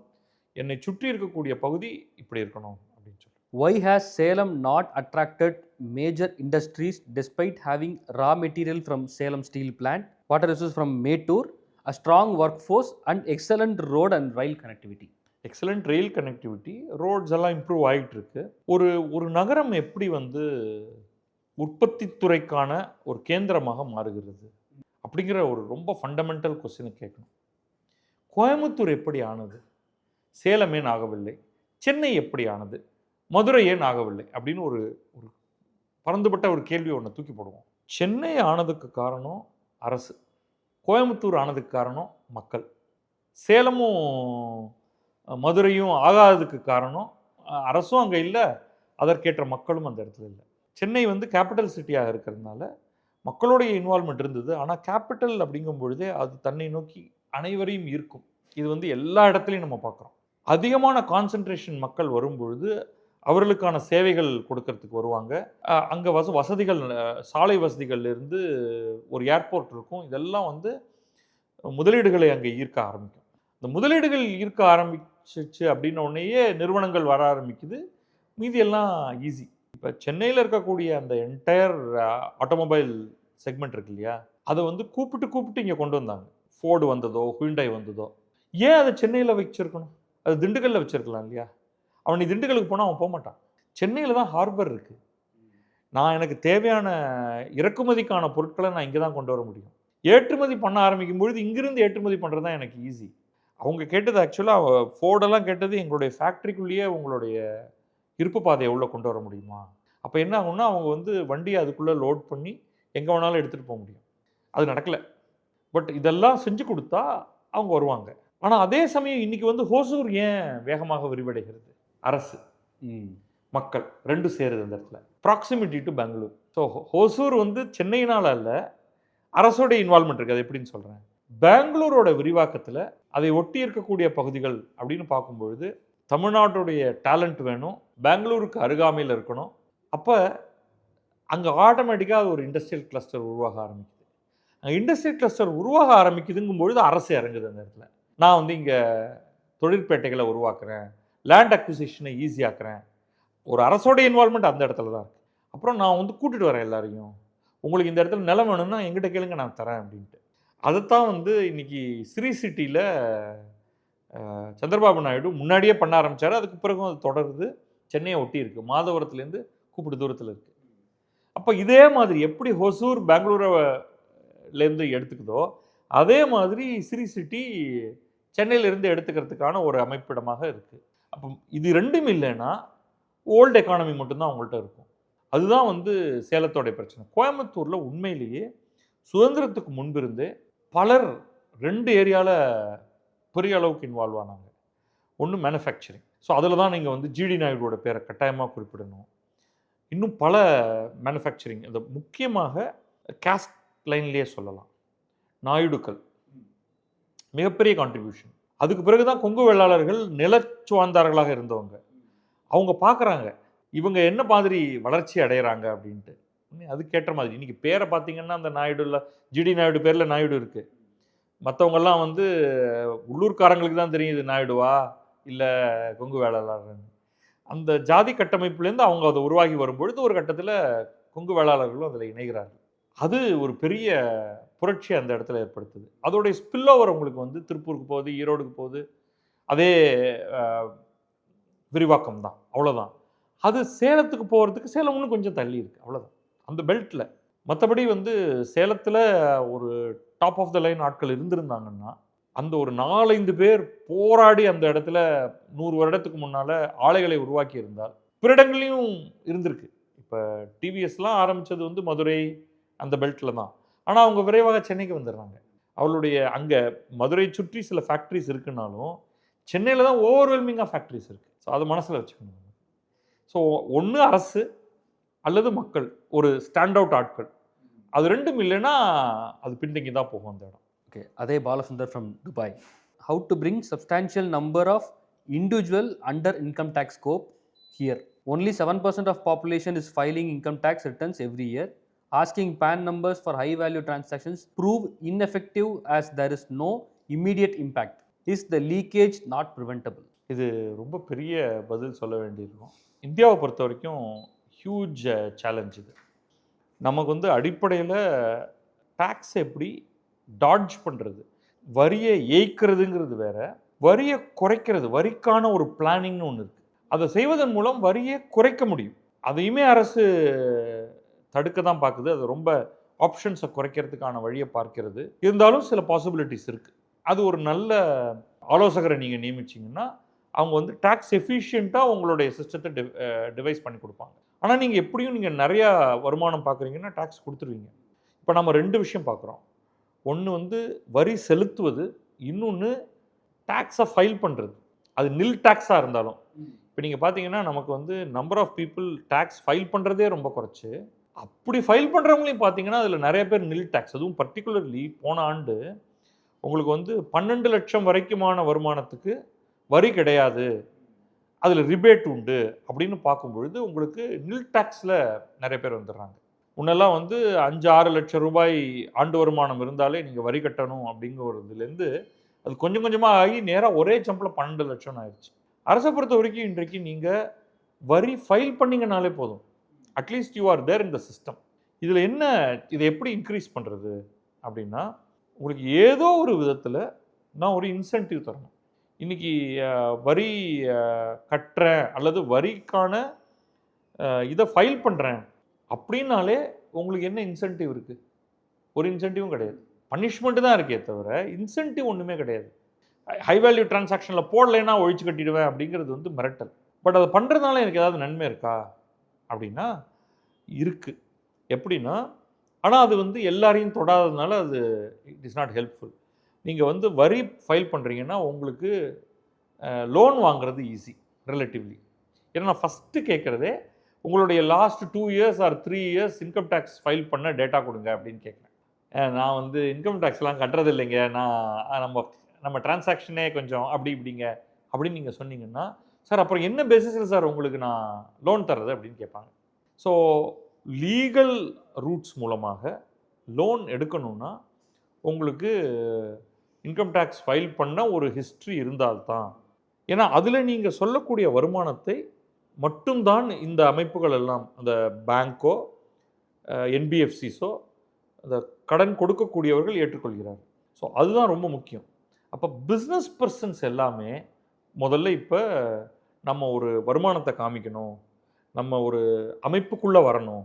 என்னை சுற்றி இருக்கக்கூடிய பகுதி இப்படி இருக்கணும் அப்படின்னு சொல்லி. Why has Salem not attracted major industries despite having raw material from Salem steel plant, water resources from Mettur, a strong workforce and excellent road and rail connectivity? Excellent rail connectivity, roads எல்லாம் improve ஆகிட்டு இருக்கு. ஒரு நகரம் எப்படி வந்து உற்பத்தி துறைக்கான ஒரு கேந்திரமாக மாறுகிறது அப்படிங்கிற ஒரு ரொம்ப ஃபண்டமெண்டல் கொஸ்டினை கேட்கணும். கோயம்புத்தூர் எப்படி ஆனது, சேலம் ஏன் ஆகவில்லை, சென்னை எப்படி ஆனது, மதுரை ஏன் ஆகவில்லை அப்படின்னு ஒரு பரந்துபட்ட ஒரு கேள்வி ஒன்று தூக்கி போடுவோம். சென்னை ஆனதுக்கு காரணம் அரசு, கோயம்புத்தூர் ஆனதுக்கு காரணம் மக்கள், சேலமும் மதுரையும் ஆகாததுக்கு காரணம் அரசும் அங்கே இல்லை, அதற்கேற்ற மக்களும் அந்த இடத்துல இல்லை. சென்னை வந்து கேபிட்டல் சிட்டியாக இருக்கிறதுனால மக்களுடைய இன்வால்மெண்ட் இருந்தது. ஆனால் கேபிட்டல் அப்படிங்கும் பொழுதே அது தன்னை நோக்கி அனைவரையும் ஈர்க்கும். இது வந்து எல்லா இடத்துலையும் நம்ம பார்க்குறோம். அதிகமான கான்சன்ட்ரேஷன் மக்கள் வரும்பொழுது அவர்களுக்கான சேவைகள் கொடுக்கறதுக்கு வருவாங்க. அங்கே வசதிகள், சாலை வசதிகள்லேருந்து ஒரு ஏர்போர்ட் இருக்கும். இதெல்லாம் வந்து முதலீடுகளை அங்கே ஈர்க்க ஆரம்பிக்கும். இந்த முதலீடுகள் ஈர்க்க ஆரம்பிச்சிச்சு அப்படின்ன உடனேயே நிறுவனங்கள் வர ஆரம்பிக்குது. மீதியெல்லாம் ஈஸி. இப்போ சென்னையில் இருக்கக்கூடிய அந்த என்டையர் ஆட்டோமொபைல் செக்மெண்ட் இருக்கு இல்லையா, அதை வந்து கூப்பிட்டு இங்கே கொண்டு வந்தாங்க. ஃபோர்டு வந்ததோ, ஹுண்டாய் வந்ததோ, ஏன் அதை சென்னையில் வச்சிருக்கணும்? அது திண்டுக்கல்லில் வச்சிருக்கலாம் இல்லையா? அவன் நீ திண்டுக்கலுக்கு போனால் அவன் போக மாட்டான். சென்னையில் தான் ஹார்பர் இருக்குது. நான் எனக்கு தேவையான இறக்குமதிக்கான பொருட்களை நான் இங்கே தான் கொண்டு வர முடியும். ஏற்றுமதி பண்ண ஆரம்பிக்கும் பொழுது இங்கிருந்து ஏற்றுமதி பண்ணுறது தான் எனக்கு ஈஸி. அவங்க கேட்டது ஆக்சுவலாக ஃபோர்டெல்லாம் கேட்டது எங்களுடைய ஃபேக்ட்ரிக்குள்ளேயே உங்களுடைய இருப்பு பாதையை உள்ளே கொண்டு வர முடியுமா? அப்போ என்ன ஆகும்னா அவங்க வந்து வண்டியை அதுக்குள்ளே லோட் பண்ணி எங்கே வேணாலும் எடுத்துகிட்டு போக முடியும். அது நடக்கலை. பட் இதெல்லாம் செஞ்சு கொடுத்தா அவங்க வருவாங்க. ஆனால் அதே சமயம் இன்றைக்கி வந்து ஹோசூர் ஏன் வேகமாக விரிவடைகிறது? அரசு, மக்கள் ரெண்டும் சேருது அந்த இடத்துல. Proximity to Bangalore. So Hosur வந்து சென்னையினால் அல்ல, அரசோட இன்வால்மெண்ட் இருக்குது. அது எப்படின்னு சொல்கிறேன். பெங்களூரோட விரிவாக்கத்தில் அதை ஒட்டி இருக்கக்கூடிய பகுதிகள் அப்படின்னு பார்க்கும்பொழுது தமிழ்நாட்டுடைய டேலண்ட் வேணும், பெங்களூருக்கு அருகாமையில் இருக்கணும். அப்போ அங்கே ஆட்டோமேட்டிக்காக ஒரு இண்டஸ்ட்ரியல் கிளஸ்டர் உருவாக ஆரம்பிக்குது. அங்கே இண்டஸ்ட்ரியல் கிளஸ்டர் உருவாக ஆரம்பிக்குதுங்கும் பொழுது அரசு இறங்குது அந்த இடத்துல. நான் வந்து இங்கே தொழிற்பேட்டைகளை உருவாக்குறேன், லேண்ட் அக்விசிஷனை ஈஸியாக்குறேன். ஒரு அரசோட இன்வால்மெண்ட் அந்த இடத்துல தான் இருக்குது. அப்புறம் நான் வந்து கூட்டிகிட்டு வரேன் எல்லாரையும், உங்களுக்கு இந்த இடத்துல நிலம் வேணும்னா எங்கிட்ட கேளுங்க நான் தரேன் அப்படின்ட்டு. அதைத்தான் வந்து இன்றைக்கி ஸ்ரீ சிட்டியில் சந்திரபாபு நாயுடு முன்னாடியே பண்ண ஆரம்பித்தார். அதுக்கு பிறகும் அது தொடருது. சென்னையை ஒட்டி இருக்குது, மாதவரத்துலேருந்து கூப்பிட்டு தூரத்தில் இருக்குது. அப்போ இதே மாதிரி எப்படி ஹொசூர் பெங்களூரிலேருந்து எடுத்துக்குதோ அதே மாதிரி ஸ்ரீ சிட்டி சென்னையிலேருந்து எடுத்துக்கிறதுக்கான ஒரு அமைப்பிடமாக இருக்குது. அப்போ இது ரெண்டும் இல்லைன்னா ஓல்டு எக்கானமி மட்டும்தான் அவங்கள்ட்ட இருக்கும். அதுதான் வந்து சேலத்தோடைய பிரச்சனை. கோயம்புத்தூரில் உண்மையிலேயே சுதந்திரத்துக்கு முன்பிருந்தே பலர் 2 ஏரியாவில் பெரிய அளவுக்கு இன்வால்வ் ஆனாங்க. ஒன்று மேனுஃபேக்சரிங். ஸோ அதில் தான் நீங்கள் வந்து ஜிடி நாயுடுவோட பேரை கட்டாயமாக குறிப்பிடணும். இன்னும் பல மேனுஃபேக்சரிங், இந்த முக்கியமாக கேஸ்ட் லைன்லேயே சொல்லலாம். நாயுடுக்கள் மிகப்பெரிய கான்ட்ரிபியூஷன். அதுக்கு பிறகு தான் கொங்கு வேளாளர்கள் நிலச்சுவார்ந்தார்களாக இருந்தவங்க. அவங்க பார்க்குறாங்க இவங்க என்ன மாதிரி வளர்ச்சி அடைகிறாங்க அப்படின்ட்டு. அதுக்கேற்ற மாதிரி இன்றைக்கி பேரை பார்த்தீங்கன்னா அந்த நாயுடுல ஜிடி நாயுடு பேரில் நாயுடு இருக்குது. மற்றவங்கெல்லாம் வந்து உள்ளூர்காரங்களுக்கு தான் தெரியுது நாயுடுவா இல்லை கொங்கு வேளாளர்னு. அந்த ஜாதி கட்டமைப்புலேருந்து அவங்க அதை உருவாகி வரும்பொழுது ஒரு கட்டத்தில் கொங்கு வேளாளர்களும் அதில் இணைகிறார்கள். அது ஒரு பெரிய புரட்சி அந்த இடத்துல ஏற்படுத்துது. அதோடைய ஸ்பில் ஓவர் உங்களுக்கு வந்து திருப்பூருக்கு போகுது, ஈரோடுக்கு போகுது. அதே விரிவாக்கம் தான், அவ்வளோதான். அது சேலத்துக்கு போகிறதுக்கு சேலம் இன்னும் கொஞ்சம் தள்ளி இருக்குது, அவ்வளோதான் அந்த பெல்ட்டில். மற்றபடி வந்து சேலத்தில் ஒரு டாப் ஆஃப் த லைன் ஆட்கள் இருந்திருந்தாங்கன்னா அந்த ஒரு 4-5 பேர் போராடி அந்த இடத்துல 100 வருடத்துக்கு முன்னால் ஆலைகளை உருவாக்கி இருந்தால் பிற இடங்கள்லையும் இருந்திருக்கு. இப்போ டிவிஎஸ்லாம் ஆரம்பித்தது வந்து மதுரை அந்த பெல்ட்டில் தான். ஆனால் அவங்க விரைவாக சென்னைக்கு வந்துடுறாங்க. அவளுடைய அங்கே மதுரை சுற்றி சில ஃபேக்ட்ரிஸ் இருக்குன்னாலும் சென்னையில் தான் ஓவர்வெல்மிங்காக ஃபேக்ட்ரிஸ் இருக்குது. ஸோ அதை மனசில் வச்சுக்கணும். ஸோ ஒன்று அரசு அல்லது மக்கள், ஒரு ஸ்டாண்ட் அவுட் ஆட்கள், அது ரெண்டும் இல்லைன்னா அது பின்தங்கி தான் போகும் அந்த இடம். ஓகே, அதே Balasundar from Dubai. How to bring substantial number of individual under income tax scope here? Only 7% of population is filing income tax returns every year. Asking PAN numbers for high value transactions prove ineffective as there is no immediate impact. Is the leakage not preventable? இது ரொம்ப பெரிய பதில் சொல்ல வேண்டியிருக்கும். இந்தியாவை பொறுத்த வரைக்கும் huge challenge இது. நமக்கு வந்து அடிப்படையில் டேக்ஸ் எப்படி டாட்ஜ் பண்ணுறது, வரியை ஏய்க்கிறதுங்கிறது வேற, வரியை குறைக்கிறது, வரிக்கான ஒரு பிளானிங்னு ஒன்று இருக்குது. அதை செய்வதன் மூலம் வரியை குறைக்க முடியும். அதையுமே அரசு தடுக்க தான் பார்க்குது. அது ரொம்ப ஆப்ஷன்ஸை குறைக்கிறதுக்கான வழியை பார்க்கிறது. இருந்தாலும் சில பாசிபிலிட்டிஸ் இருக்குது. அது ஒரு நல்ல ஆலோசகரை நீங்கள் நியமிச்சிங்கன்னா அவங்க வந்து டேக்ஸ் எஃபிஷியண்ட்டாக உங்களுடைய சிஸ்டத்தை டிவைஸ் பண்ணி கொடுப்பாங்க. ஆனால் நீங்கள் எப்படியும் நீங்கள் நிறையா வருமானம் பார்க்குறீங்கன்னா டேக்ஸ் கொடுத்துருவீங்க. இப்போ நம்ம 2 விஷயம் பார்க்குறோம். ஒன்று வந்து வரி செலுத்துவது, இன்னொன்று டேக்ஸை ஃபைல் பண்ணுறது. அது நில் டேக்ஸாக இருந்தாலும். இப்போ நீங்கள் பார்த்தீங்கன்னா நமக்கு வந்து number of people tax file பண்ணுறதே ரொம்ப குறைச்சி, அப்படி ஃபைல் பண்ணுறவங்களையும் பார்த்தீங்கன்னா அதில் நிறைய பேர் நில் டேக்ஸ். அதுவும் பர்டிகுலர்லி போன ஆண்டு உங்களுக்கு வந்து 12 லட்சம் வரைக்குமான வருமானத்துக்கு வரி கிடையாது, அதில் ரிபேட் உண்டு அப்படின்னு பார்க்கும்பொழுது உங்களுக்கு நில் டேக்ஸில் நிறைய பேர் வந்துடுறாங்க. முன்னெல்லாம் வந்து 5-6 லட்சம் ரூபாய் ஆண்டு வருமானம் இருந்தாலே நீங்கள் வரி கட்டணும் அப்படிங்கிறதுலேருந்து அது கொஞ்சம் கொஞ்சமாக ஆகி நேராக ஒரே ஜம்பில் 12 லட்சம்னு ஆயிடுச்சு. அரசை பொறுத்த வரைக்கும் இன்றைக்கு நீங்கள் வரி ஃபைல் பண்ணிங்கனாலே போதும். At least you are there in the system. இதில் என்ன, இதை எப்படி இன்க்ரீஸ் பண்ணுறது அப்படின்னா உங்களுக்கு ஏதோ ஒரு விதத்தில் நான் ஒரு இன்சென்டிவ் தரணும். இன்றைக்கி வரி கட்டுறேன் அல்லது வரிக்கான இதை ஃபைல் பண்ணுறேன் அப்படின்னாலே உங்களுக்கு என்ன இன்சென்டிவ் இருக்குது? ஒரு இன்சென்டிவும் கிடையாது. பனிஷ்மெண்ட்டு தான் இருக்கே தவிர இன்சென்டிவ் ஒன்றுமே கிடையாது. ஹை வேல்யூ டிரான்சாக்ஷனில் போடலைன்னா ஒழிச்சு கட்டிடுவேன் அப்படிங்கிறது வந்து மிரட்டல். பட் அதை பண்ணுறதுனால எனக்கு ஏதாவது நன்மை இருக்கா அப்படின்னா இருக்குது. எப்படின்னா, ஆனால் அது வந்து எல்லாரையும் தொடாததுனால அது இட் இஸ் நாட் ஹெல்ப்ஃபுல். நீங்கள் வந்து வரி ஃபைல் பண்ணுறீங்கன்னா உங்களுக்கு லோன் வாங்குறது ஈஸி ரிலேட்டிவ்லி. ஏன்னா நான் ஃபஸ்ட்டு கேட்குறதே உங்களுடைய last 2 years or 3 years income tax file பண்ண டேட்டா கொடுங்க அப்படின்னு கேட்குறேன். நான் வந்து இன்கம் டேக்ஸ்லாம் கட்டுறது இல்லைங்க, நான் நம்ம டிரான்சாக்ஷனே கொஞ்சம் அப்படி இப்படிங்க அப்படின்னு நீங்கள் சொன்னீங்கன்னா, சார் அப்புறம் என்ன பேசிஸில் சார் உங்களுக்கு நான் லோன் தர்றது அப்படின்னு கேட்பாங்க. ஸோ லீகல் ரூட்ஸ் மூலமாக லோன் எடுக்கணும்னா உங்களுக்கு இன்கம் டேக்ஸ் ஃபைல் பண்ண ஒரு ஹிஸ்ட்ரி இருந்தால்தான். ஏன்னா அதில் நீங்கள் சொல்லக்கூடிய வருமானத்தை மட்டும்தான் இந்த அமைப்புகள் எல்லாம், அந்த பேங்க்கோ என்பிஎஃப்சிஸோ அந்த கடன் கொடுக்கக்கூடியவர்கள் ஏற்றுக்கொள்கிறார்கள். ஸோ அதுதான் ரொம்ப முக்கியம். அப்போ பிஸ்னஸ் பர்சன்ஸ் எல்லாமே முதல்ல இப்போ நம்ம ஒரு வருமானத்தை காமிக்கணும், நம்ம ஒரு அமைப்புக்குள்ளே வரணும்,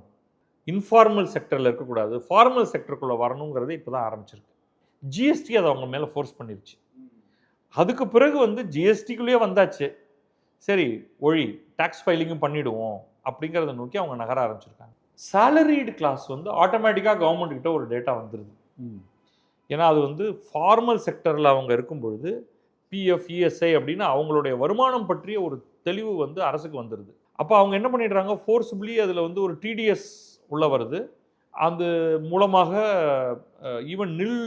இன்ஃபார்மல் செக்டரில் இருக்கக்கூடாது, ஃபார்மல் செக்டருக்குள்ளே வரணுங்கிறது இப்போ தான் ஆரம்பிச்சிருக்கு. ஜிஎஸ்டி அதை அவங்க மேலே ஃபோர்ஸ் பண்ணிருச்சு. அதுக்கு பிறகு வந்து ஜிஎஸ்டிக்குள்ளேயே வந்தாச்சு, சரி ஒழி டேக்ஸ் ஃபைலிங்கும் பண்ணிவிடுவோம் அப்படிங்கிறத நோக்கி அவங்க நகர ஆரம்பிச்சிருக்காங்க. சேலரிடு கிளாஸ் வந்து ஆட்டோமேட்டிக்காக கவர்மெண்ட் கிட்ட ஒரு டேட்டா வந்துடுது. ஏன்னா அது வந்து ஃபார்மல் செக்டரில் அவங்க இருக்கும் பொழுது பிஎஃப், இஎஸ்ஐ அப்படின்னு அவங்களுடைய வருமானம் பற்றிய ஒரு தெளிவு வந்து அரசுக்கு வந்துடுது. அப்போ அவங்க என்ன பண்ணிடுறாங்க, ஃபோர்ஸிபிளி அதில் வந்து ஒரு டிடிஎஸ் உள்ள வருது. அது மூலமாக ஈவன் நில்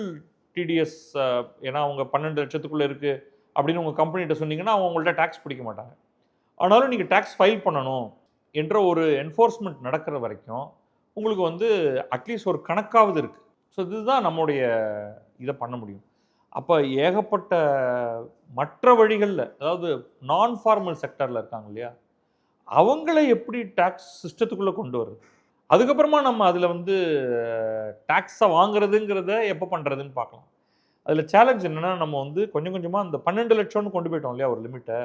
டிடிஎஸ், ஏன்னா அவங்க 12 லட்சத்துக்குள்ளே இருக்குது அப்படின்னு உங்கள் கம்பெனிகிட்ட சொன்னீங்கன்னா அவங்க உங்கள்கிட்ட டேக்ஸ் பிடிக்க மாட்டாங்க. ஆனாலும் நீங்கள் டேக்ஸ் ஃபைல் பண்ணணும் என்ற ஒரு என்ஃபோர்ஸ்மெண்ட் நடக்கிற வரைக்கும் உங்களுக்கு வந்து அட்லீஸ்ட் ஒரு கணக்காவது இருக்குது. ஸோ இதுதான் நம்முடைய இதை பண்ண முடியும். அப்போ ஏகப்பட்ட மற்ற வழிகளில், அதாவது நான் ஃபார்மல் செக்டரில் இருக்காங்க இல்லையா, அவங்கள எப்படி டேக்ஸ் சிஸ்டத்துக்குள்ளே கொண்டு வருது, அதுக்கப்புறமா நம்ம அதில் வந்து டேக்ஸை வாங்குறதுங்கிறத எப்போ பண்ணுறதுன்னு பார்க்கலாம். அதில் சேலஞ்ச் என்னென்னா, நம்ம வந்து கொஞ்சம் கொஞ்சமாக அந்த 12 லட்சம்னு கொண்டு போயிட்டோம் இல்லையா ஒரு லிமிட்டை,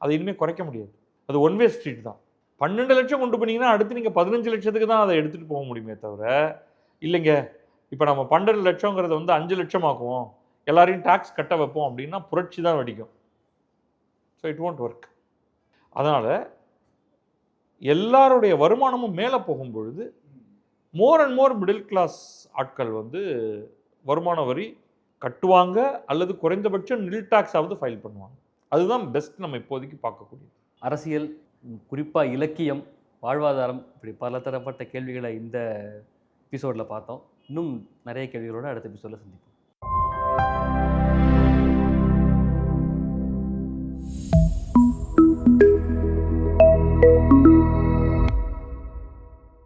அதை இனிமேல் குறைக்க முடியாது. அது ஒன் வே ஸ்ட்ரீட் தான். 12 லட்சம் கொண்டு போனீங்கன்னா அடுத்து நீங்கள் 15 லட்சத்துக்கு தான் அதை எடுத்துகிட்டு போக முடியுமே தவிர, இல்லைங்க இப்போ நம்ம 12 லட்சங்கிறத வந்து 5 லட்சம் ஆக்குவோம், எல்லாரையும் டேக்ஸ் கட்ட வைப்போம் அப்படின்னா புரட்சி தான் வெடிக்கும். So it won't work. அதனால் எல்லாருடைய வருமானமும் மேலே போகும்பொழுது more and more middle class ஆட்கள் வந்து வருமான வரி கட்டுவாங்க, அல்லது குறைந்தபட்சம் நில் டேக்ஸாவது ஃபைல் பண்ணுவாங்க. அதுதான் பெஸ்ட் நம்ம இப்போதைக்கு பார்க்கக்கூடியது. அரசியல், குறிப்பாக இலக்கியம், வாழ்வாதாரம், இப்படி பல தரப்பட்ட கேள்விகளை இந்த எபிசோடில் பார்த்தோம். இன்னும் நிறைய கேள்விகளோடு அடுத்த எபிசோடில் சந்திப்போம்.